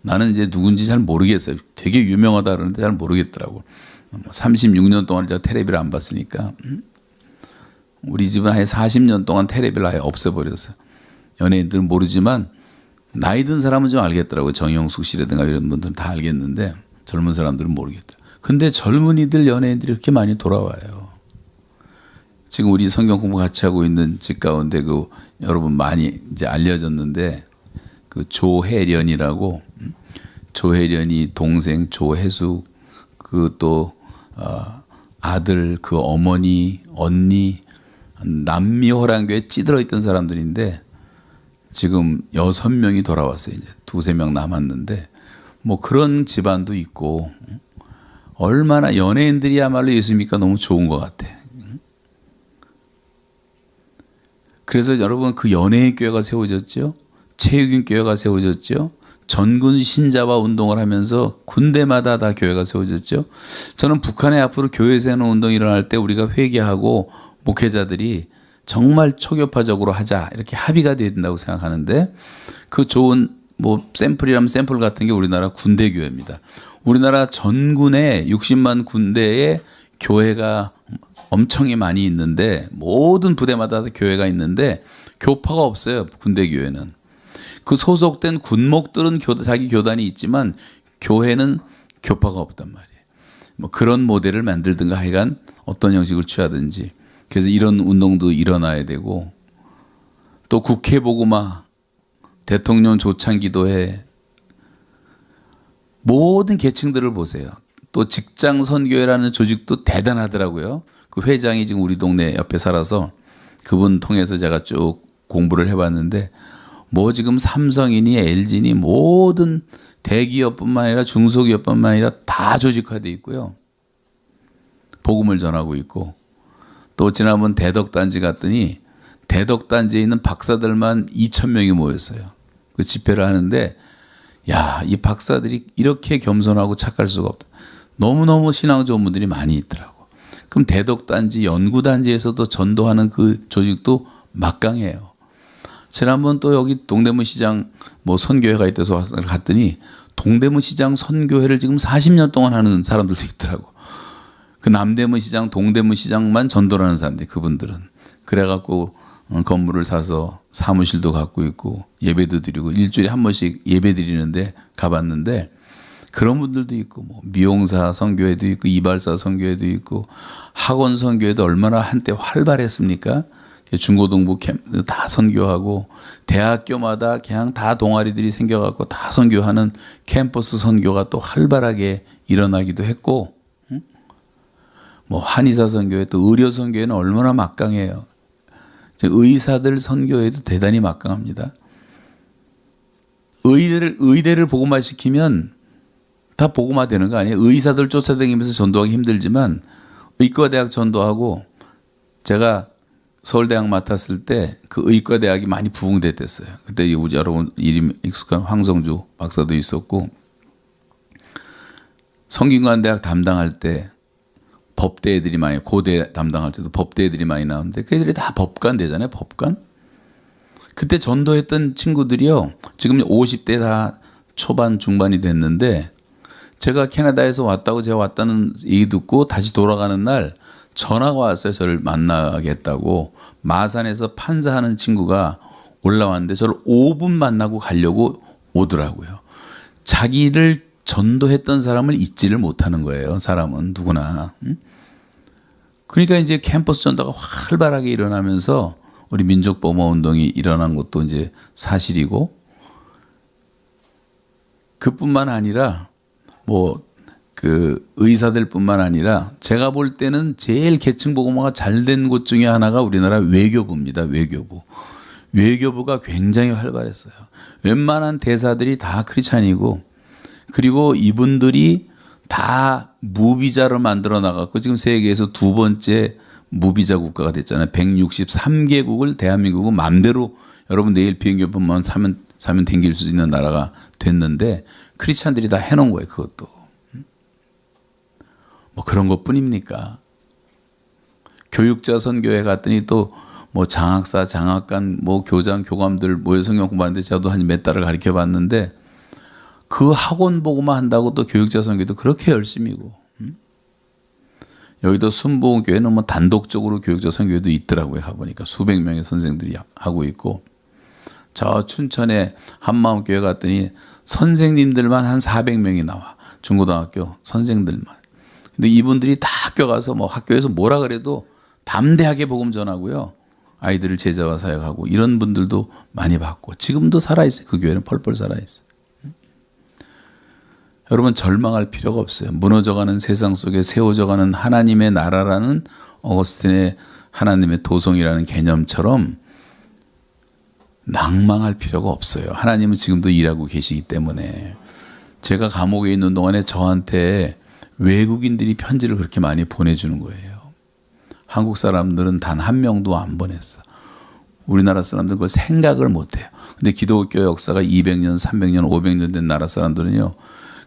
나는 이제 누군지 잘 모르겠어요. 되게 유명하다 그러는데 잘 모르겠더라고. 36년 동안 제가 텔레비를 안 봤으니까. 우리 집은 아예 40년 동안 텔레비를 아예 없애버렸어요. 연예인들은 모르지만 나이 든 사람은 좀 알겠더라고요. 정영숙 씨라든가 이런 분들은 다 알겠는데 젊은 사람들은 모르겠더라고요. 근데 젊은이들 연예인들이 그렇게 많이 돌아와요. 지금 우리 성경 공부 같이 하고 있는 집 가운데 여러분 많이 이제 알려졌는데 조혜련이라고 조혜련이 동생 조혜숙 또 아들 그 어머니 언니 남미 호랑교에 찌들어 있던 사람들인데 지금 6명이 돌아왔어요. 이제 2-3명 남았는데 뭐 그런 집안도 있고 얼마나 연예인들이야말로 예수 믿기가 너무 좋은 것 같아. 그래서 여러분 그 연예인 교회가 세워졌죠. 체육인 교회가 세워졌죠. 전군 신자와 운동을 하면서 군대마다 다 교회가 세워졌죠. 저는 북한에 앞으로 교회 세우는 운동이 일어날 때 우리가 회개하고 목회자들이 정말 초교파적으로 하자 이렇게 합의가 돼야 된다고 생각하는데 그 좋은 샘플이라면 샘플 같은 게 우리나라 군대 교회입니다. 우리나라 전군에 60만 군대에 교회가 엄청 많이 있는데 모든 부대마다 교회가 있는데 교파가 없어요. 군대 교회는. 그 소속된 군목들은 자기 교단이 있지만 교회는 교파가 없단 말이에요. 뭐 그런 모델을 만들든가 하여간 어떤 형식을 취하든지 그래서 이런 운동도 일어나야 되고 또 국회 복음화 대통령 조창기도회 모든 계층들을 보세요. 또 직장 선교회라는 조직도 대단하더라고요. 그 회장이 지금 우리 동네 옆에 살아서 그분 통해서 제가 쭉 공부를 해봤는데 뭐 지금 삼성이니 LG니 모든 대기업뿐만 아니라 중소기업뿐만 아니라 다 조직화되어 있고요. 복음을 전하고 있고 또 지난번 대덕단지 갔더니 대덕단지에 있는 박사들만 2,000명이 모였어요. 그 집회를 하는데 야, 이 박사들이 이렇게 겸손하고 착할 수가 없다. 너무너무 신앙 좋은 분들이 많이 있더라고. 그럼 대덕단지 연구단지에서도 전도하는 그 조직도 막강해요. 지난번 또 여기 동대문 시장 선교회가 있어서 갔더니 동대문 시장 선교회를 지금 40년 동안 하는 사람들도 있더라고. 그 남대문 시장, 동대문 시장만 전도를 하는 사람들, 그분들은. 그래갖고 건물을 사서 사무실도 갖고 있고 예배도 드리고 일주일에 한 번씩 예배 드리는데 가봤는데 그런 분들도 있고 미용사 선교회도 있고 이발사 선교회도 있고 학원 선교회도 얼마나 한때 활발했습니까? 중고등부 다 선교하고 대학교마다 그냥 다 동아리들이 생겨갖고 다 선교하는 캠퍼스 선교가 또 활발하게 일어나기도 했고 한의사 선교회 또 의료 선교회는 얼마나 막강해요. 의사들 선교회도 대단히 막강합니다. 의대를 복음화시키면 다 복음화 되는 거 아니에요? 의사들 쫓아다니면서 전도하기 힘들지만 의과대학 전도하고 제가 서울대학 맡았을 때 그 의과대학이 많이 부흥됐댔어요. 그때 우리 여러분 이름 익숙한 황성주 박사도 있었고 성균관대학 담당할 때 법대 애들이 많이 고대 담당할 때도 법대 애들이 많이 나오는데 그 애들이 다 법관 되잖아요. 법관. 그때 전도했던 친구들이요. 지금 50대 다 초반 중반이 됐는데 제가 캐나다에서 왔다고 제가 왔다는 얘기 듣고 다시 돌아가는 날 전화가 왔어요. 저를 만나겠다고. 마산에서 판사하는 친구가 올라왔는데 저를 5분 만나고 가려고 오더라고요. 자기를 전도했던 사람을 잊지를 못하는 거예요. 사람은 누구나. 그러니까 이제 캠퍼스 전도가 활발하게 일어나면서 우리 민족보호운동이 일어난 것도 이제 사실이고 그뿐만 아니라 뭐 그 의사들뿐만 아니라 제가 볼 때는 제일 계층 보고마가 잘 된 곳 중에 하나가 우리나라 외교부입니다. 외교부. 외교부가 굉장히 활발했어요. 웬만한 대사들이 다 크리스찬이고 그리고 이분들이 다 무비자로 만들어 나갔고 지금 세계에서 두 번째 무비자 국가가 됐잖아요. 163개국을 대한민국은 마음대로 여러분 내일 비행기표만 사면 댕길 수 있는 나라가 됐는데 크리스찬들이 다 해놓은 거예요. 그것도. 뭐 그런 것뿐입니까? 교육자 선교회 갔더니 또 뭐 장학사, 장학관, 뭐 교장, 교감들 모여 성경 공부하는데 저도 한 몇 달을 가르쳐 봤는데 그 학원 보고만 한다고 또 교육자 선교도 그렇게 열심히고 여기도 순복음교회는 뭐 단독적으로 교육자 선교회도 있더라고요. 가보니까 수백 명의 선생들이 하고 있고 저 춘천에 한마음교회 갔더니 선생님들만 한 400명이 나와. 중고등학교 선생들만. 근데 이분들이 다 학교 가서 뭐 학교에서 뭐라 그래도 담대하게 복음 전하고요. 아이들을 제자와 사역하고 이런 분들도 많이 봤고 지금도 살아있어요. 그 교회는 펄펄 살아있어요. 여러분 절망할 필요가 없어요. 무너져가는 세상 속에 세워져가는 하나님의 나라라는 어거스틴의 하나님의 도성이라는 개념처럼 낭망할 필요가 없어요. 하나님은 지금도 일하고 계시기 때문에 제가 감옥에 있는 동안에 저한테 외국인들이 편지를 그렇게 많이 보내주는 거예요. 한국 사람들은 단 한 명도 안 보냈어. 우리나라 사람들은 그걸 생각을 못해요. 근데 기독교 역사가 200년, 300년, 500년 된 나라 사람들은요.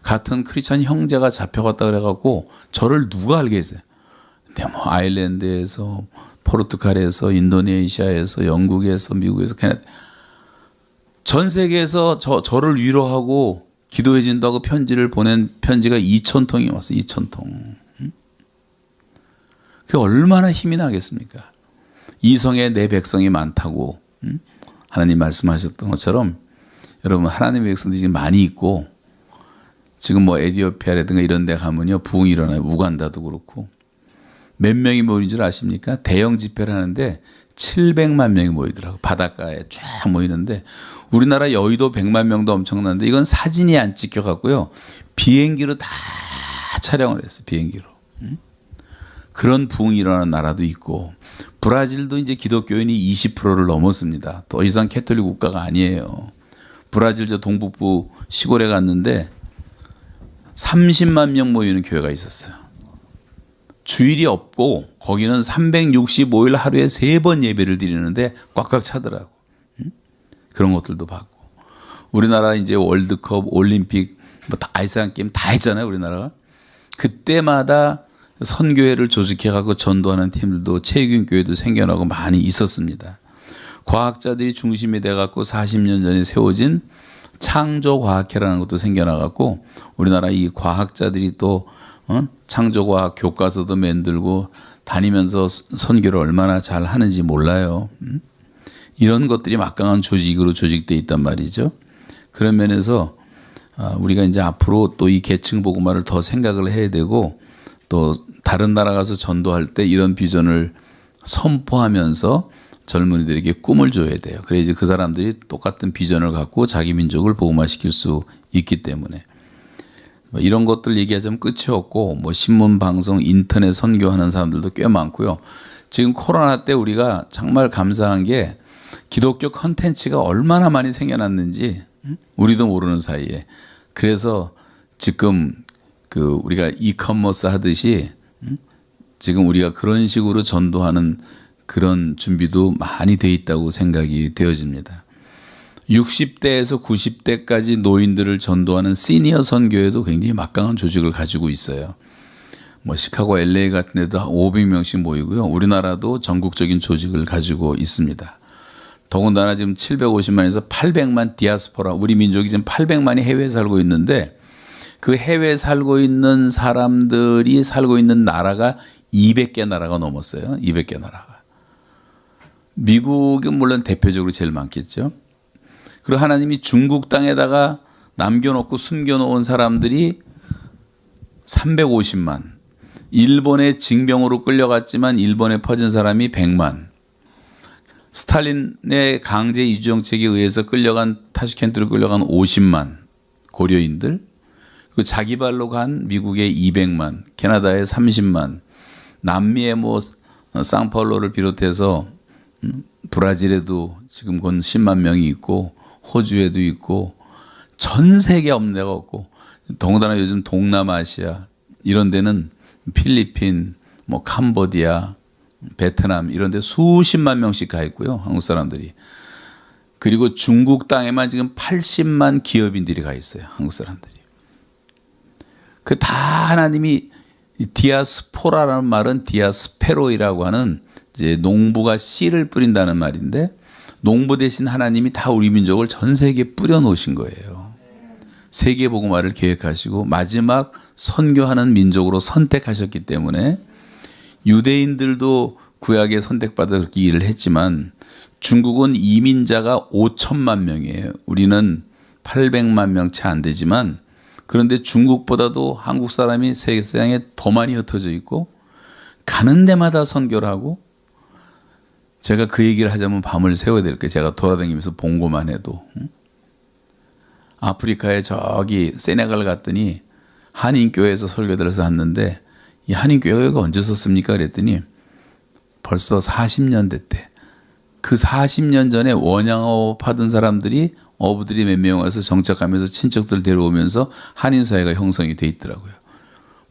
같은 크리스찬 형제가 잡혀갔다 그래갖고 저를 누가 알겠어요. 근데 뭐 아일랜드에서 포르투갈에서 인도네시아에서 영국에서 미국에서 캐나다 전 세계에서 저를 위로하고 기도해 준다고 편지를 보낸 편지가 2,000통이 왔어요. 2,000통. 그게 얼마나 힘이 나겠습니까? 이성에 내 백성이 많다고 하나님 말씀하셨던 것처럼 여러분 하나님의 백성들이 지금 많이 있고 지금 뭐 에티오피아라든가 이런 데 가면요 부흥이 일어나요. 우간다도 그렇고 몇 명이 모인 줄 아십니까? 대형 집회를 하는데 700만 명이 모이더라고요. 바닷가에 쫙 모이는데 우리나라 여의도 100만 명도 엄청난데 이건 사진이 안 찍혀갖고요. 비행기로 다 촬영을 했어요. 비행기로. 그런 부흥이 일어나는 나라도 있고 브라질도 이제 기독교인이 20%를 넘었습니다. 더 이상 캐톨릭 국가가 아니에요. 브라질 저 동북부 시골에 갔는데 30만 명 모이는 교회가 있었어요. 주일이 없고 거기는 365일 하루에 3번 예배를 드리는데 꽉꽉 차더라고. 그런 것들도 봤고 우리나라 이제 월드컵, 올림픽, 뭐 다 아시안 게임 다 했잖아요. 우리나라가 그때마다 선교회를 조직해가고 전도하는 팀들도 체육교회도 생겨나고 많이 있었습니다. 과학자들이 중심이 돼갖고 40년 전에 세워진 창조과학회라는 것도 생겨나갖고 우리나라 이 과학자들이 또 창조과학 교과서도 만들고 다니면서 선교를 얼마나 잘 하는지 몰라요. 이런 것들이 막강한 조직으로 조직되어 있단 말이죠. 그런 면에서 우리가 이제 앞으로 또 이 계층 복음화를 더 생각을 해야 되고 또 다른 나라 가서 전도할 때 이런 비전을 선포하면서 젊은이들에게 꿈을 줘야 돼요. 그래야지 그 사람들이 똑같은 비전을 갖고 자기 민족을 복음화시킬 수 있기 때문에 이런 것들 얘기하자면 끝이 없고 뭐 신문, 방송, 인터넷 선교하는 사람들도 꽤 많고요. 지금 코로나 때 우리가 정말 감사한 게 기독교 컨텐츠가 얼마나 많이 생겨났는지 우리도 모르는 사이에 그래서 지금 우리가 이커머스 하듯이 지금 우리가 그런 식으로 전도하는 그런 준비도 많이 돼 있다고 생각이 되어집니다. 60대에서 90대까지 노인들을 전도하는 시니어 선교회도 굉장히 막강한 조직을 가지고 있어요. 뭐 시카고, LA 같은 데도 500명씩 모이고요. 우리나라도 전국적인 조직을 가지고 있습니다. 더군다나 지금 750만에서 800만 디아스포라, 우리 민족이 지금 800만이 해외에 살고 있는데 그 해외에 살고 있는 사람들이 살고 있는 나라가 200개 나라가 넘었어요. 200개 나라가. 미국은 물론 대표적으로 제일 많겠죠. 그리고 하나님이 중국 땅에다가 남겨놓고 숨겨놓은 사람들이 350만. 일본에 징병으로 끌려갔지만 일본에 퍼진 사람이 100만. 스탈린의 강제 이주 정책에 의해서 끌려간 타슈켄트로 끌려간 50만 고려인들. 그리고 자기 발로 간 미국의 200만, 캐나다의 30만, 남미의 뭐 상파울로를 비롯해서 브라질에도 지금 곧 10만 명이 있고 호주에도 있고 전 세계 없는 데가 없고 더군다나 요즘 동남아시아 이런 데는 필리핀, 뭐 캄보디아, 베트남 이런 데 수십만 명씩 가 있고요. 한국 사람들이. 그리고 중국 땅에만 지금 80만 기업인들이 가 있어요. 한국 사람들이. 그 다 하나님이 디아스포라라는 말은 디아스페로이라고 하는 이제 농부가 씨를 뿌린다는 말인데 농부 대신 하나님이 다 우리 민족을 전 세계에 뿌려 놓으신 거예요. 세계 복음화를 계획하시고 마지막 선교하는 민족으로 선택하셨기 때문에 유대인들도 구약에 선택받아 그렇게 일을 했지만 중국은 이민자가 5천만 명이에요. 우리는 800만 명 채 안 되지만 그런데 중국보다도 한국 사람이 세계상에 더 많이 흩어져 있고 가는 데마다 선교를 하고 제가 그 얘기를 하자면 밤을 새워야 될 거예요. 제가 돌아다니면서 본 것만 해도. 아프리카에 저기 세네갈 갔더니 한인교회에서 설교들에서 왔는데 이 한인교회가 언제 썼습니까? 그랬더니 벌써 40년 됐대. 그 40년 전에 원양어업 하던 사람들이 어부들이 몇 명 와서 정착하면서 친척들 데려오면서 한인사회가 형성이 돼 있더라고요.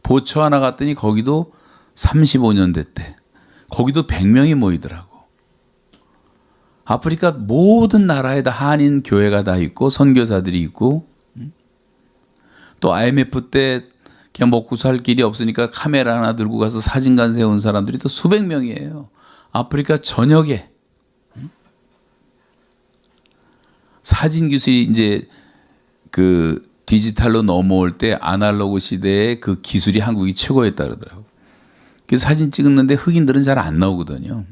보초 하나 갔더니 거기도 35년 됐대. 거기도 100명이 모이더라고. 아프리카 모든 나라에 다 한인 교회가 다 있고 선교사들이 있고 또 IMF 때 그냥 먹고 살 길이 없으니까 카메라 하나 들고 가서 사진관 세운 사람들이 또 수백 명이에요. 아프리카 전역에. 사진 기술이 이제 그 디지털로 넘어올 때 아날로그 시대에 그 기술이 한국이 최고였다 그러더라고요. 그래서 사진 찍었는데 흑인들은 잘 안 나오거든요.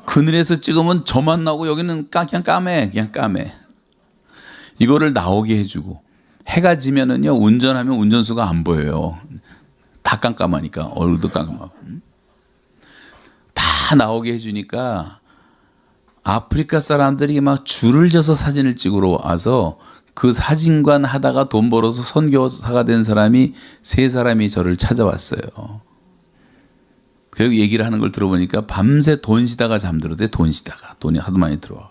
그늘에서 찍으면 저만 나오고 여기는 그냥 까매. 이거를 나오게 해주고 해가 지면은요 운전하면 운전수가 안 보여요. 다 깜깜하니까 얼굴도 깜깜하고 다 나오게 해주니까 아프리카 사람들이 막 줄을 져서 사진을 찍으러 와서 그 사진관 하다가 돈 벌어서 선교사가 된 사람이 3사람이 저를 찾아왔어요. 그리고 얘기를 하는 걸 들어보니까 밤새 돈 쉬다가 잠들었대. 돈 쉬다가 돈이 하도 많이 들어와.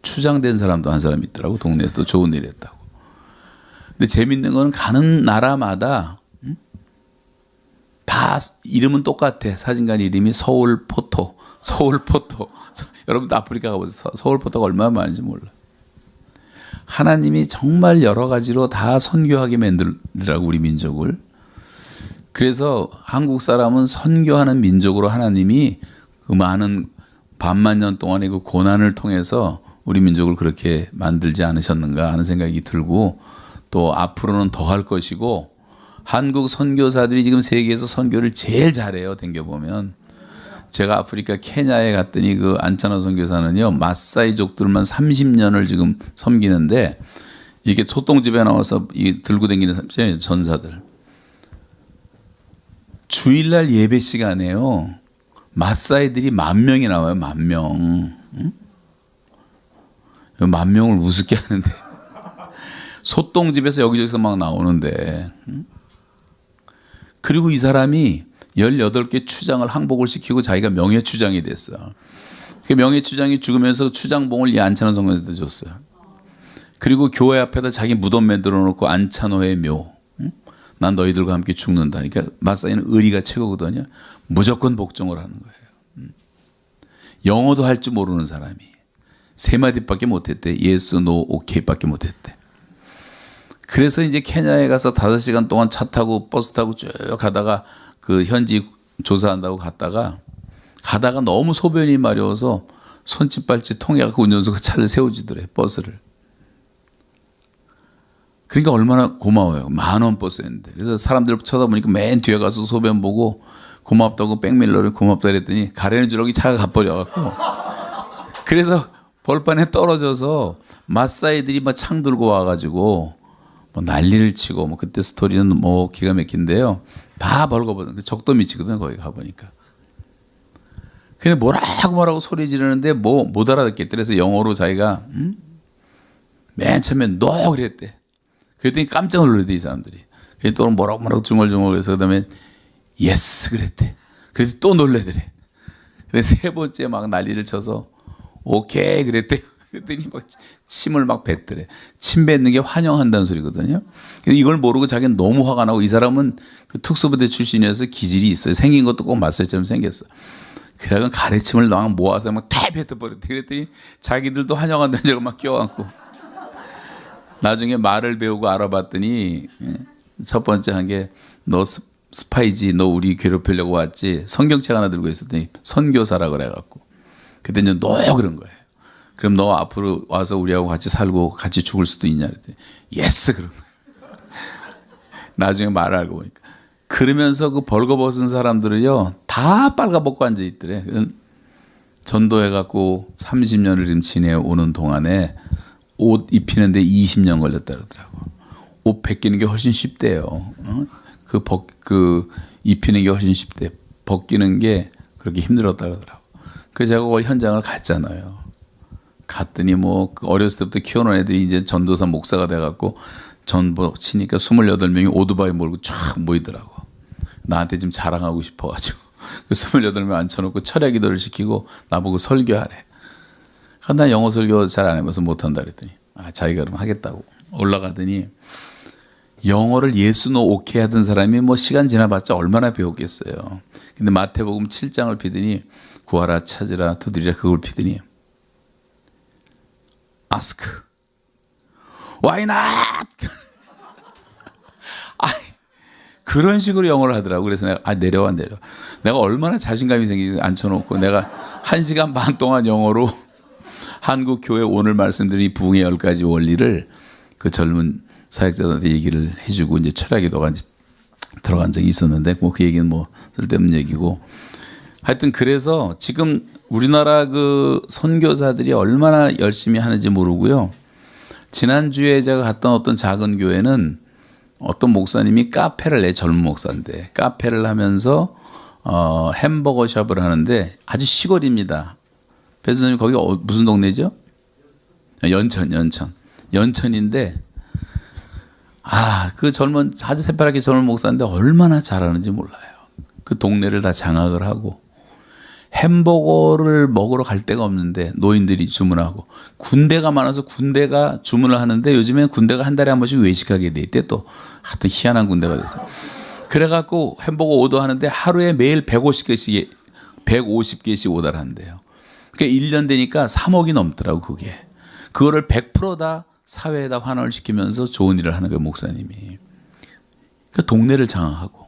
추장된 사람도 한 사람 있더라고. 동네에서도 좋은 일 했다고. 근데 재밌는 건 가는 나라마다 다 이름은 똑같아. 사진관 이름이 서울포토. 여러분도 아프리카 가보세요. 서울포토가 얼마나 많은지 몰라. 하나님이 정말 여러 가지로 다 선교하게 만들더라고 우리 민족을. 그래서 한국 사람은 선교하는 민족으로 하나님이 그 많은 반만 년 동안의 그 고난을 통해서 우리 민족을 그렇게 만들지 않으셨는가 하는 생각이 들고 또 앞으로는 더 할 것이고 한국 선교사들이 지금 세계에서 선교를 제일 잘해요. 댕겨보면. 제가 아프리카 케냐에 갔더니 그 안찬호 선교사는요. 마사이족들만 30년을 지금 섬기는데 이게 소똥집에 나와서 들고 다니는 전사들. 주일날 예배 시간에요. 마사이들이 10,000명이 나와요. 10,000명. 응? 10,000명을 우습게 하는데 소똥집에서 여기저기서 막 나오는데 응? 그리고 이 사람이 18개 추장을 항복을 시키고 자기가 명예추장이 됐어. 그 명예추장이 죽으면서 추장봉을 이 안찬호 선교사한테 줬어요. 그리고 교회 앞에다 자기 무덤 만들어 놓고 안차노의 묘. 응? 난 너희들과 함께 죽는다. 그러니까 마사이는 의리가 최고거든요. 무조건 복종을 하는 거예요. 영어도 할 줄 모르는 사람이 세 마디밖에 못했대. 예스, 노, 오케이밖에 못했대. 그래서 이제 케냐에 가서 5시간 동안 차 타고 버스 타고 쭉 가다가 그 현지 조사한다고 가다가 너무 소변이 마려워서 손짓발짓 통해갖고 운전수가 차를 세워주더래, 버스를. 그러니까 얼마나 고마워요. 10,000원 버스였는데. 그래서 사람들 쳐다보니까 맨 뒤에 가서 소변 보고 고맙다고 백밀러를 고맙다 그랬더니 가려는 줄 알고 차가 가버려갖고. 그래서 벌판에 떨어져서 마사이들이 막 창 들고 와가지고 뭐 난리를 치고 뭐 그때 스토리는 뭐 기가 막힌데요. 다 벌거든. 적도 미치거든 거기 가보니까. 근데 뭐라고 소리 지르는데 뭐 못 알아듣겠대. 그래서 영어로 자기가 맨 처음에 no 그랬대. 그랬더니 깜짝 놀랐대 이 사람들이. 그래서 또 뭐라고 중얼중얼 그래서 그다음에 yes 그랬대. 그래서 또 놀래더래. 근데 세 번째 막 난리를 쳐서 오케이 그랬대. 그랬더니 막 침을 막 뱉더래. 침 뱉는 게 환영한다는 소리거든요. 이걸 모르고 자기는 너무 화가 나고 이 사람은 그 특수부대 출신이어서 기질이 있어요. 생긴 것도 꼭 마사이처럼 생겼어. 그래서 가래침을 막 모아서 막 다 뱉어버렸대. 그랬더니 자기들도 환영한다는 줄 알고 막 껴안고. 나중에 말을 배우고 알아봤더니 첫 번째 한 게 너 스파이지, 너 우리 괴롭히려고 왔지. 성경책 하나 들고 있었더니 선교사라 그래갖고 그때 이제 너 그런 거예요. 그럼 너 앞으로 와서 우리하고 같이 살고 같이 죽을 수도 있냐 그랬더니 예스 그런 거예요. 나중에 말을 알고 보니까. 그러면서 그 벌거벗은 사람들은요 다 빨가벗고 앉아 있더래. 전도해갖고 30년을 지금 지내오는 동안에 옷 입히는데 20년 걸렸다 그러더라고. 옷 벗기는 게 훨씬 쉽대요. 그 입히는 게 훨씬 쉽대. 벗기는 게 그렇게 힘들었다 그러더라고. 그래서 제가 그 현장을 갔잖아요. 갔더니 뭐 어렸을 때부터 키워놓은 애들이 이제 전도사 목사가 돼갖고 전보 치니까 28명이 오토바이 몰고 쫙 모이더라고. 나한테 좀 자랑하고 싶어가지고 그 28명 앉혀놓고 철야 기도를 시키고 나보고 설교하래. 나 영어 설교 잘 안 해봐서 못한다 그랬더니 자기가 그럼 하겠다고 올라가더니 영어를 예수 노 오케이 하던 사람이 뭐 시간 지나봤자 얼마나 배웠겠어요. 근데 마태복음 7장을 피더니 구하라 찾으라 두드리라 그걸 피더니 ask why not 그런 식으로 영어를 하더라고. 그래서 내가 내려와. 내가 얼마나 자신감이 생기지 앉혀놓고 내가 1시간 반 동안 영어로 한국 교회 오늘 말씀드린 부흥의 10가지 원리를 그 젊은 사역자들한테 얘기를 해주고 이제 철학기도가 들어간 적이 있었는데 뭐 그 얘기는 뭐 쓸데없는 얘기고 하여튼 그래서 지금 우리나라 그 선교사들이 얼마나 열심히 하는지 모르고요. 지난주에 제가 갔던 어떤 작은 교회는 어떤 목사님이 카페를 내 젊은 목사인데 카페를 하면서 햄버거 숍을 하는데 아주 시골입니다. 배수님 거기 무슨 동네죠? 연천인데 그 젊은 아주 새파랗게 젊은 목사인데 얼마나 잘하는지 몰라요. 그 동네를 다 장악을 하고 햄버거를 먹으러 갈 데가 없는데 노인들이 주문하고 군대가 많아서 군대가 주문을 하는데 요즘엔 군대가 한 달에 한 번씩 외식하게 돼 있대. 또 하여튼 희한한 군대가 돼서 그래갖고 햄버거 오더하는데 하루에 매일 150개씩 오더를 한대요. 그러니까 1년 되니까 3억이 넘더라고 그게. 그거를 100% 사회에다 환원을 시키면서 좋은 일을 하는 거예요 목사님이. 그러니까 동네를 장악하고.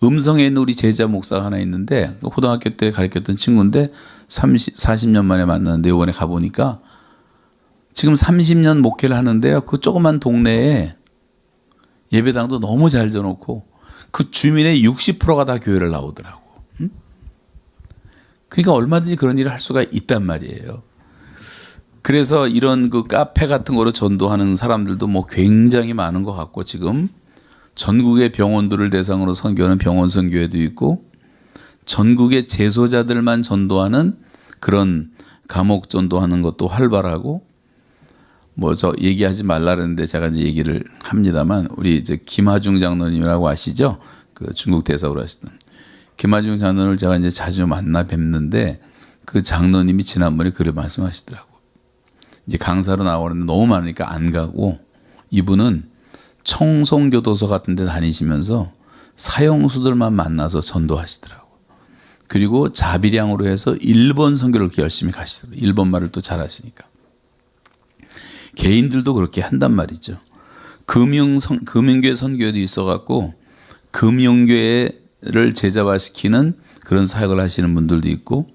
음성에 있는 우리 제자 목사가 하나 있는데 고등학교 때 가르쳤던 친구인데 40년 만에 만났는데 이번에 가보니까 지금 30년 목회를 하는데요. 그 조그만 동네에 예배당도 너무 잘 져놓고 그 주민의 60%가 다 교회를 나오더라고. 그러니까 얼마든지 그런 일을 할 수가 있단 말이에요. 그래서 이런 그 카페 같은 거로 전도하는 사람들도 뭐 굉장히 많은 것 같고 지금 전국의 병원들을 대상으로 선교하는 병원 선교회도 있고 전국의 재소자들만 전도하는 그런 감옥 전도하는 것도 활발하고 뭐 저 얘기하지 말라는데 제가 이제 얘기를 합니다만 우리 이제 김하중 장로님이라고 아시죠? 그 중국 대사로 하시던 김하중 장로를 제가 이제 자주 만나 뵙는데 그 장로님이 지난번에 그래 말씀하시더라고. 이제 강사로 나오는데 너무 많으니까 안 가고 이분은 청송교도소 같은 데 다니시면서 사형수들만 만나서 전도하시더라고요. 그리고 자비량으로 해서 일본 선교를 그렇게 열심히 가시더라고요. 일본말을 또 잘하시니까. 개인들도 그렇게 한단 말이죠. 금융교회 선교회도 있어갖고 금융교회를 제자화시키는 그런 사역을 하시는 분들도 있고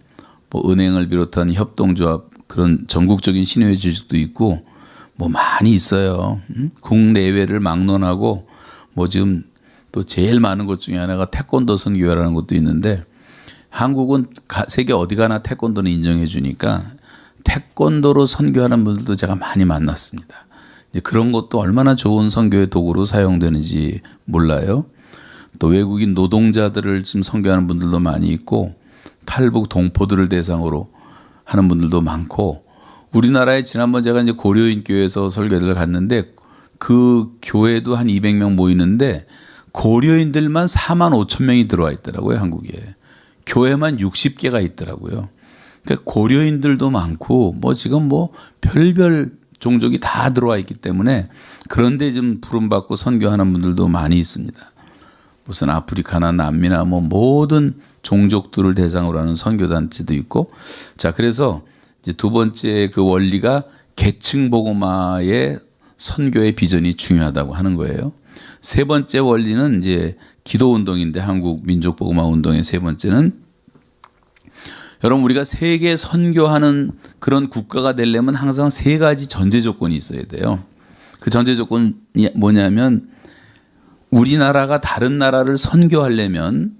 뭐 은행을 비롯한 협동조합 그런 전국적인 신효회 조직도 있고 뭐 많이 있어요. 국내외를 막론하고 뭐 지금 또 제일 많은 것 중에 하나가 태권도 선교회라는 것도 있는데 한국은 세계 어디 가나 태권도는 인정해 주니까 태권도로 선교하는 분들도 제가 많이 만났습니다. 이제 그런 것도 얼마나 좋은 선교의 도구로 사용되는지 몰라요. 또 외국인 노동자들을 지금 선교하는 분들도 많이 있고 탈북 동포들을 대상으로 하는 분들도 많고 우리나라에 지난번 제가 이제 고려인 교회에서 설교를 갔는데 그 교회도 한 200명 모이는데 고려인들만 4만 5천 명이 들어와 있더라고요, 한국에. 교회만 60개가 있더라고요. 그러니까 고려인들도 많고 뭐 지금 뭐 별별 종족이 다 들어와 있기 때문에 그런데 좀 부름받고 선교하는 분들도 많이 있습니다. 무슨 아프리카나 남미나 뭐 모든 종족들을 대상으로 하는 선교단체도 있고 자 그래서 이제 두 번째 그 원리가 계층 복음화의 선교의 비전이 중요하다고 하는 거예요. 세 번째 원리는 이제 기도 운동인데 한국 민족 복음화 운동의 세 번째는 여러분 우리가 세계 선교하는 그런 국가가 되려면 항상 세 가지 전제 조건이 있어야 돼요. 그 전제 조건이 뭐냐면 우리나라가 다른 나라를 선교하려면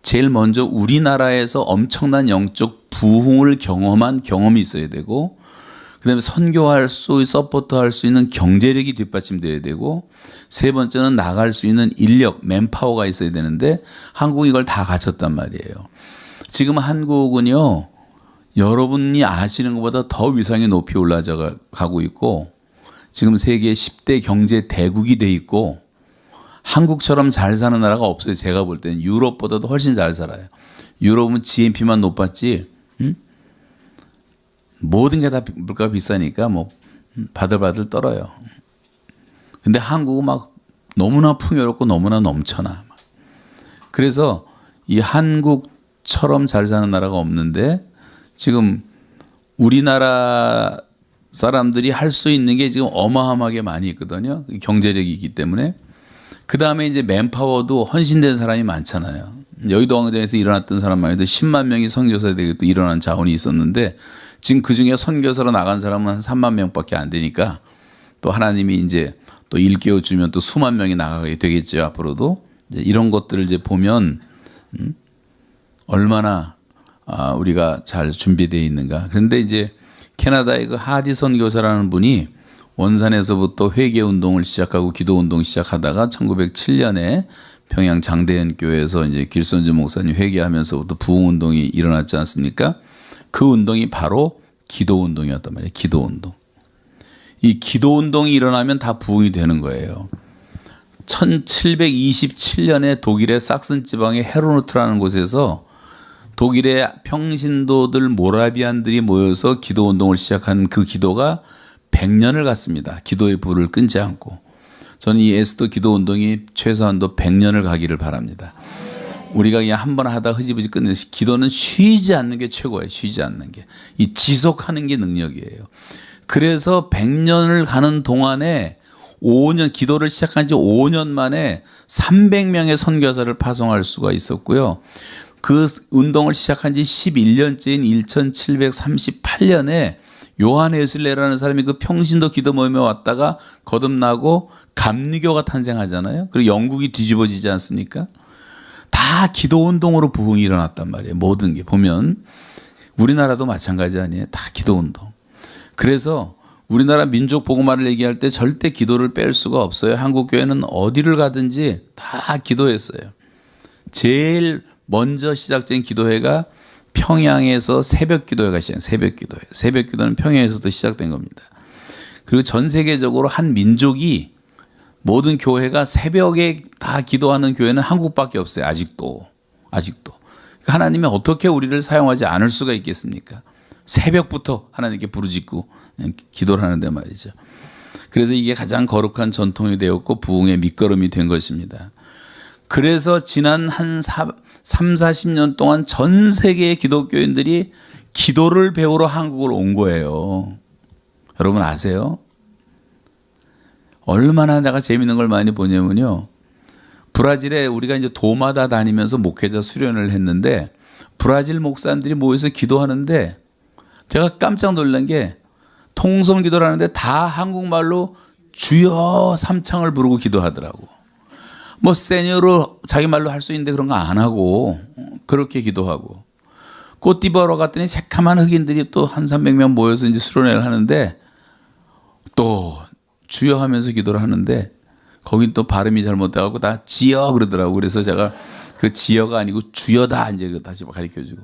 제일 먼저 우리나라에서 엄청난 영적 부흥을 경험한 경험이 있어야 되고 그다음에 선교할 수 서포트할 수 있는 경제력이 뒷받침돼야 되고 세 번째는 나갈 수 있는 인력 맨파워가 있어야 되는데 한국이 이걸 다 갖췄단 말이에요. 지금 한국은요 여러분이 아시는 것보다 더 위상이 높이 올라가고 있고 지금 세계 10대 경제 대국이 돼 있고 한국처럼 잘 사는 나라가 없어요. 제가 볼 때는 유럽보다도 훨씬 잘 살아요. 유럽은 GNP만 높았지 모든 게 다 물가가 비싸니까 뭐 바들바들 떨어요. 근데 한국은 막 너무나 풍요롭고 너무나 넘쳐나. 그래서 이 한국처럼 잘 사는 나라가 없는데 지금 우리나라 사람들이 할 수 있는 게 지금 어마어마하게 많이 있거든요. 경제력이 있기 때문에. 그 다음에 이제 맨파워도 헌신된 사람이 많잖아요. 여의도 광장에서 일어났던 사람만 해도 10만 명이 선교사에 되게 또 일어난 자원이 있었는데 지금 그 중에 선교사로 나간 사람은 한 3만 명밖에 안 되니까 또 하나님이 이제 또 일깨워 주면 또 수만 명이 나가게 되겠죠. 앞으로도 이제 이런 것들을 이제 보면 얼마나 우리가 잘 준비되어 있는가. 그런데 이제 캐나다의 그 하디 선교사라는 분이 원산에서부터 회개 운동을 시작하고 기도 운동 시작하다가 1907년에 평양 장대현 교회에서 이제 길선주 목사님 회개하면서부터 부흥 운동이 일어났지 않습니까? 그 운동이 바로 기도 운동이었단 말이에요. 기도 운동. 이 기도 운동이 일어나면 다 부흥이 되는 거예요. 1727년에 독일의 삭슨 지방의 헤르누트라는 곳에서 독일의 평신도들 모라비안들이 모여서 기도 운동을 시작한 그 기도가 100년을 갔습니다. 기도의 불을 끊지 않고. 저는 이 에스더 기도 운동이 최소한도 100년을 가기를 바랍니다. 우리가 그냥 한 번 하다 흐지부지 끝내는 기도는 쉬지 않는 게 최고예요. 쉬지 않는 게. 이 지속하는 게 능력이에요. 그래서 100년을 가는 동안에 5년 기도를 시작한 지 5년 만에 300명의 선교사를 파송할 수가 있었고요. 그 운동을 시작한 지 11년째인 1738년에 요한 웨슬레라는 사람이 그 평신도 기도 모임에 왔다가 거듭나고 감리교가 탄생하잖아요. 그리고 영국이 뒤집어지지 않습니까? 다 기도 운동으로 부흥이 일어났단 말이에요. 모든 게 보면 우리나라도 마찬가지 아니에요. 다 기도 운동. 그래서 우리나라 민족 복음화를 얘기할 때 절대 기도를 뺄 수가 없어요. 한국 교회는 어디를 가든지 다 기도했어요. 제일 먼저 시작된 기도회가 평양에서 새벽 기도회가 시작. 새벽 기도회. 새벽 기도는 평양에서부터 시작된 겁니다. 그리고 전 세계적으로 한 민족이 모든 교회가 새벽에 다 기도하는 교회는 한국밖에 없어요. 아직도. 그러니까 하나님이 어떻게 우리를 사용하지 않을 수가 있겠습니까? 새벽부터 하나님께 부르짖고 기도를 하는데 말이죠. 그래서 이게 가장 거룩한 전통이 되었고 부흥의 밑거름이 된 것입니다. 그래서 지난 한 3, 40년 동안 전 세계의 기독교인들이 기도를 배우러 한국을 온 거예요. 여러분 아세요? 얼마나 내가 재밌는 걸 많이 보냐면요. 브라질에 우리가 이제 도마다 다니면서 목회자 수련을 했는데 브라질 목사님들이 모여서 기도하는데 제가 깜짝 놀란 게 통성 기도를 하는데 다 한국말로 주여 삼창을 부르고 기도하더라고. 뭐 세뇨로 자기 말로 할 수 있는데 그런 거 안 하고 그렇게 기도하고. 꽃디바로 갔더니 새카만 흑인들이 또 한 300명 모여서 이제 수련회를 하는데 또 주여 하면서 기도를 하는데 거긴 또 발음이 잘못돼갖고 다 지여 그러더라고. 그래서 제가 그 지여가 아니고 주여다 이제 다시 가르쳐주고.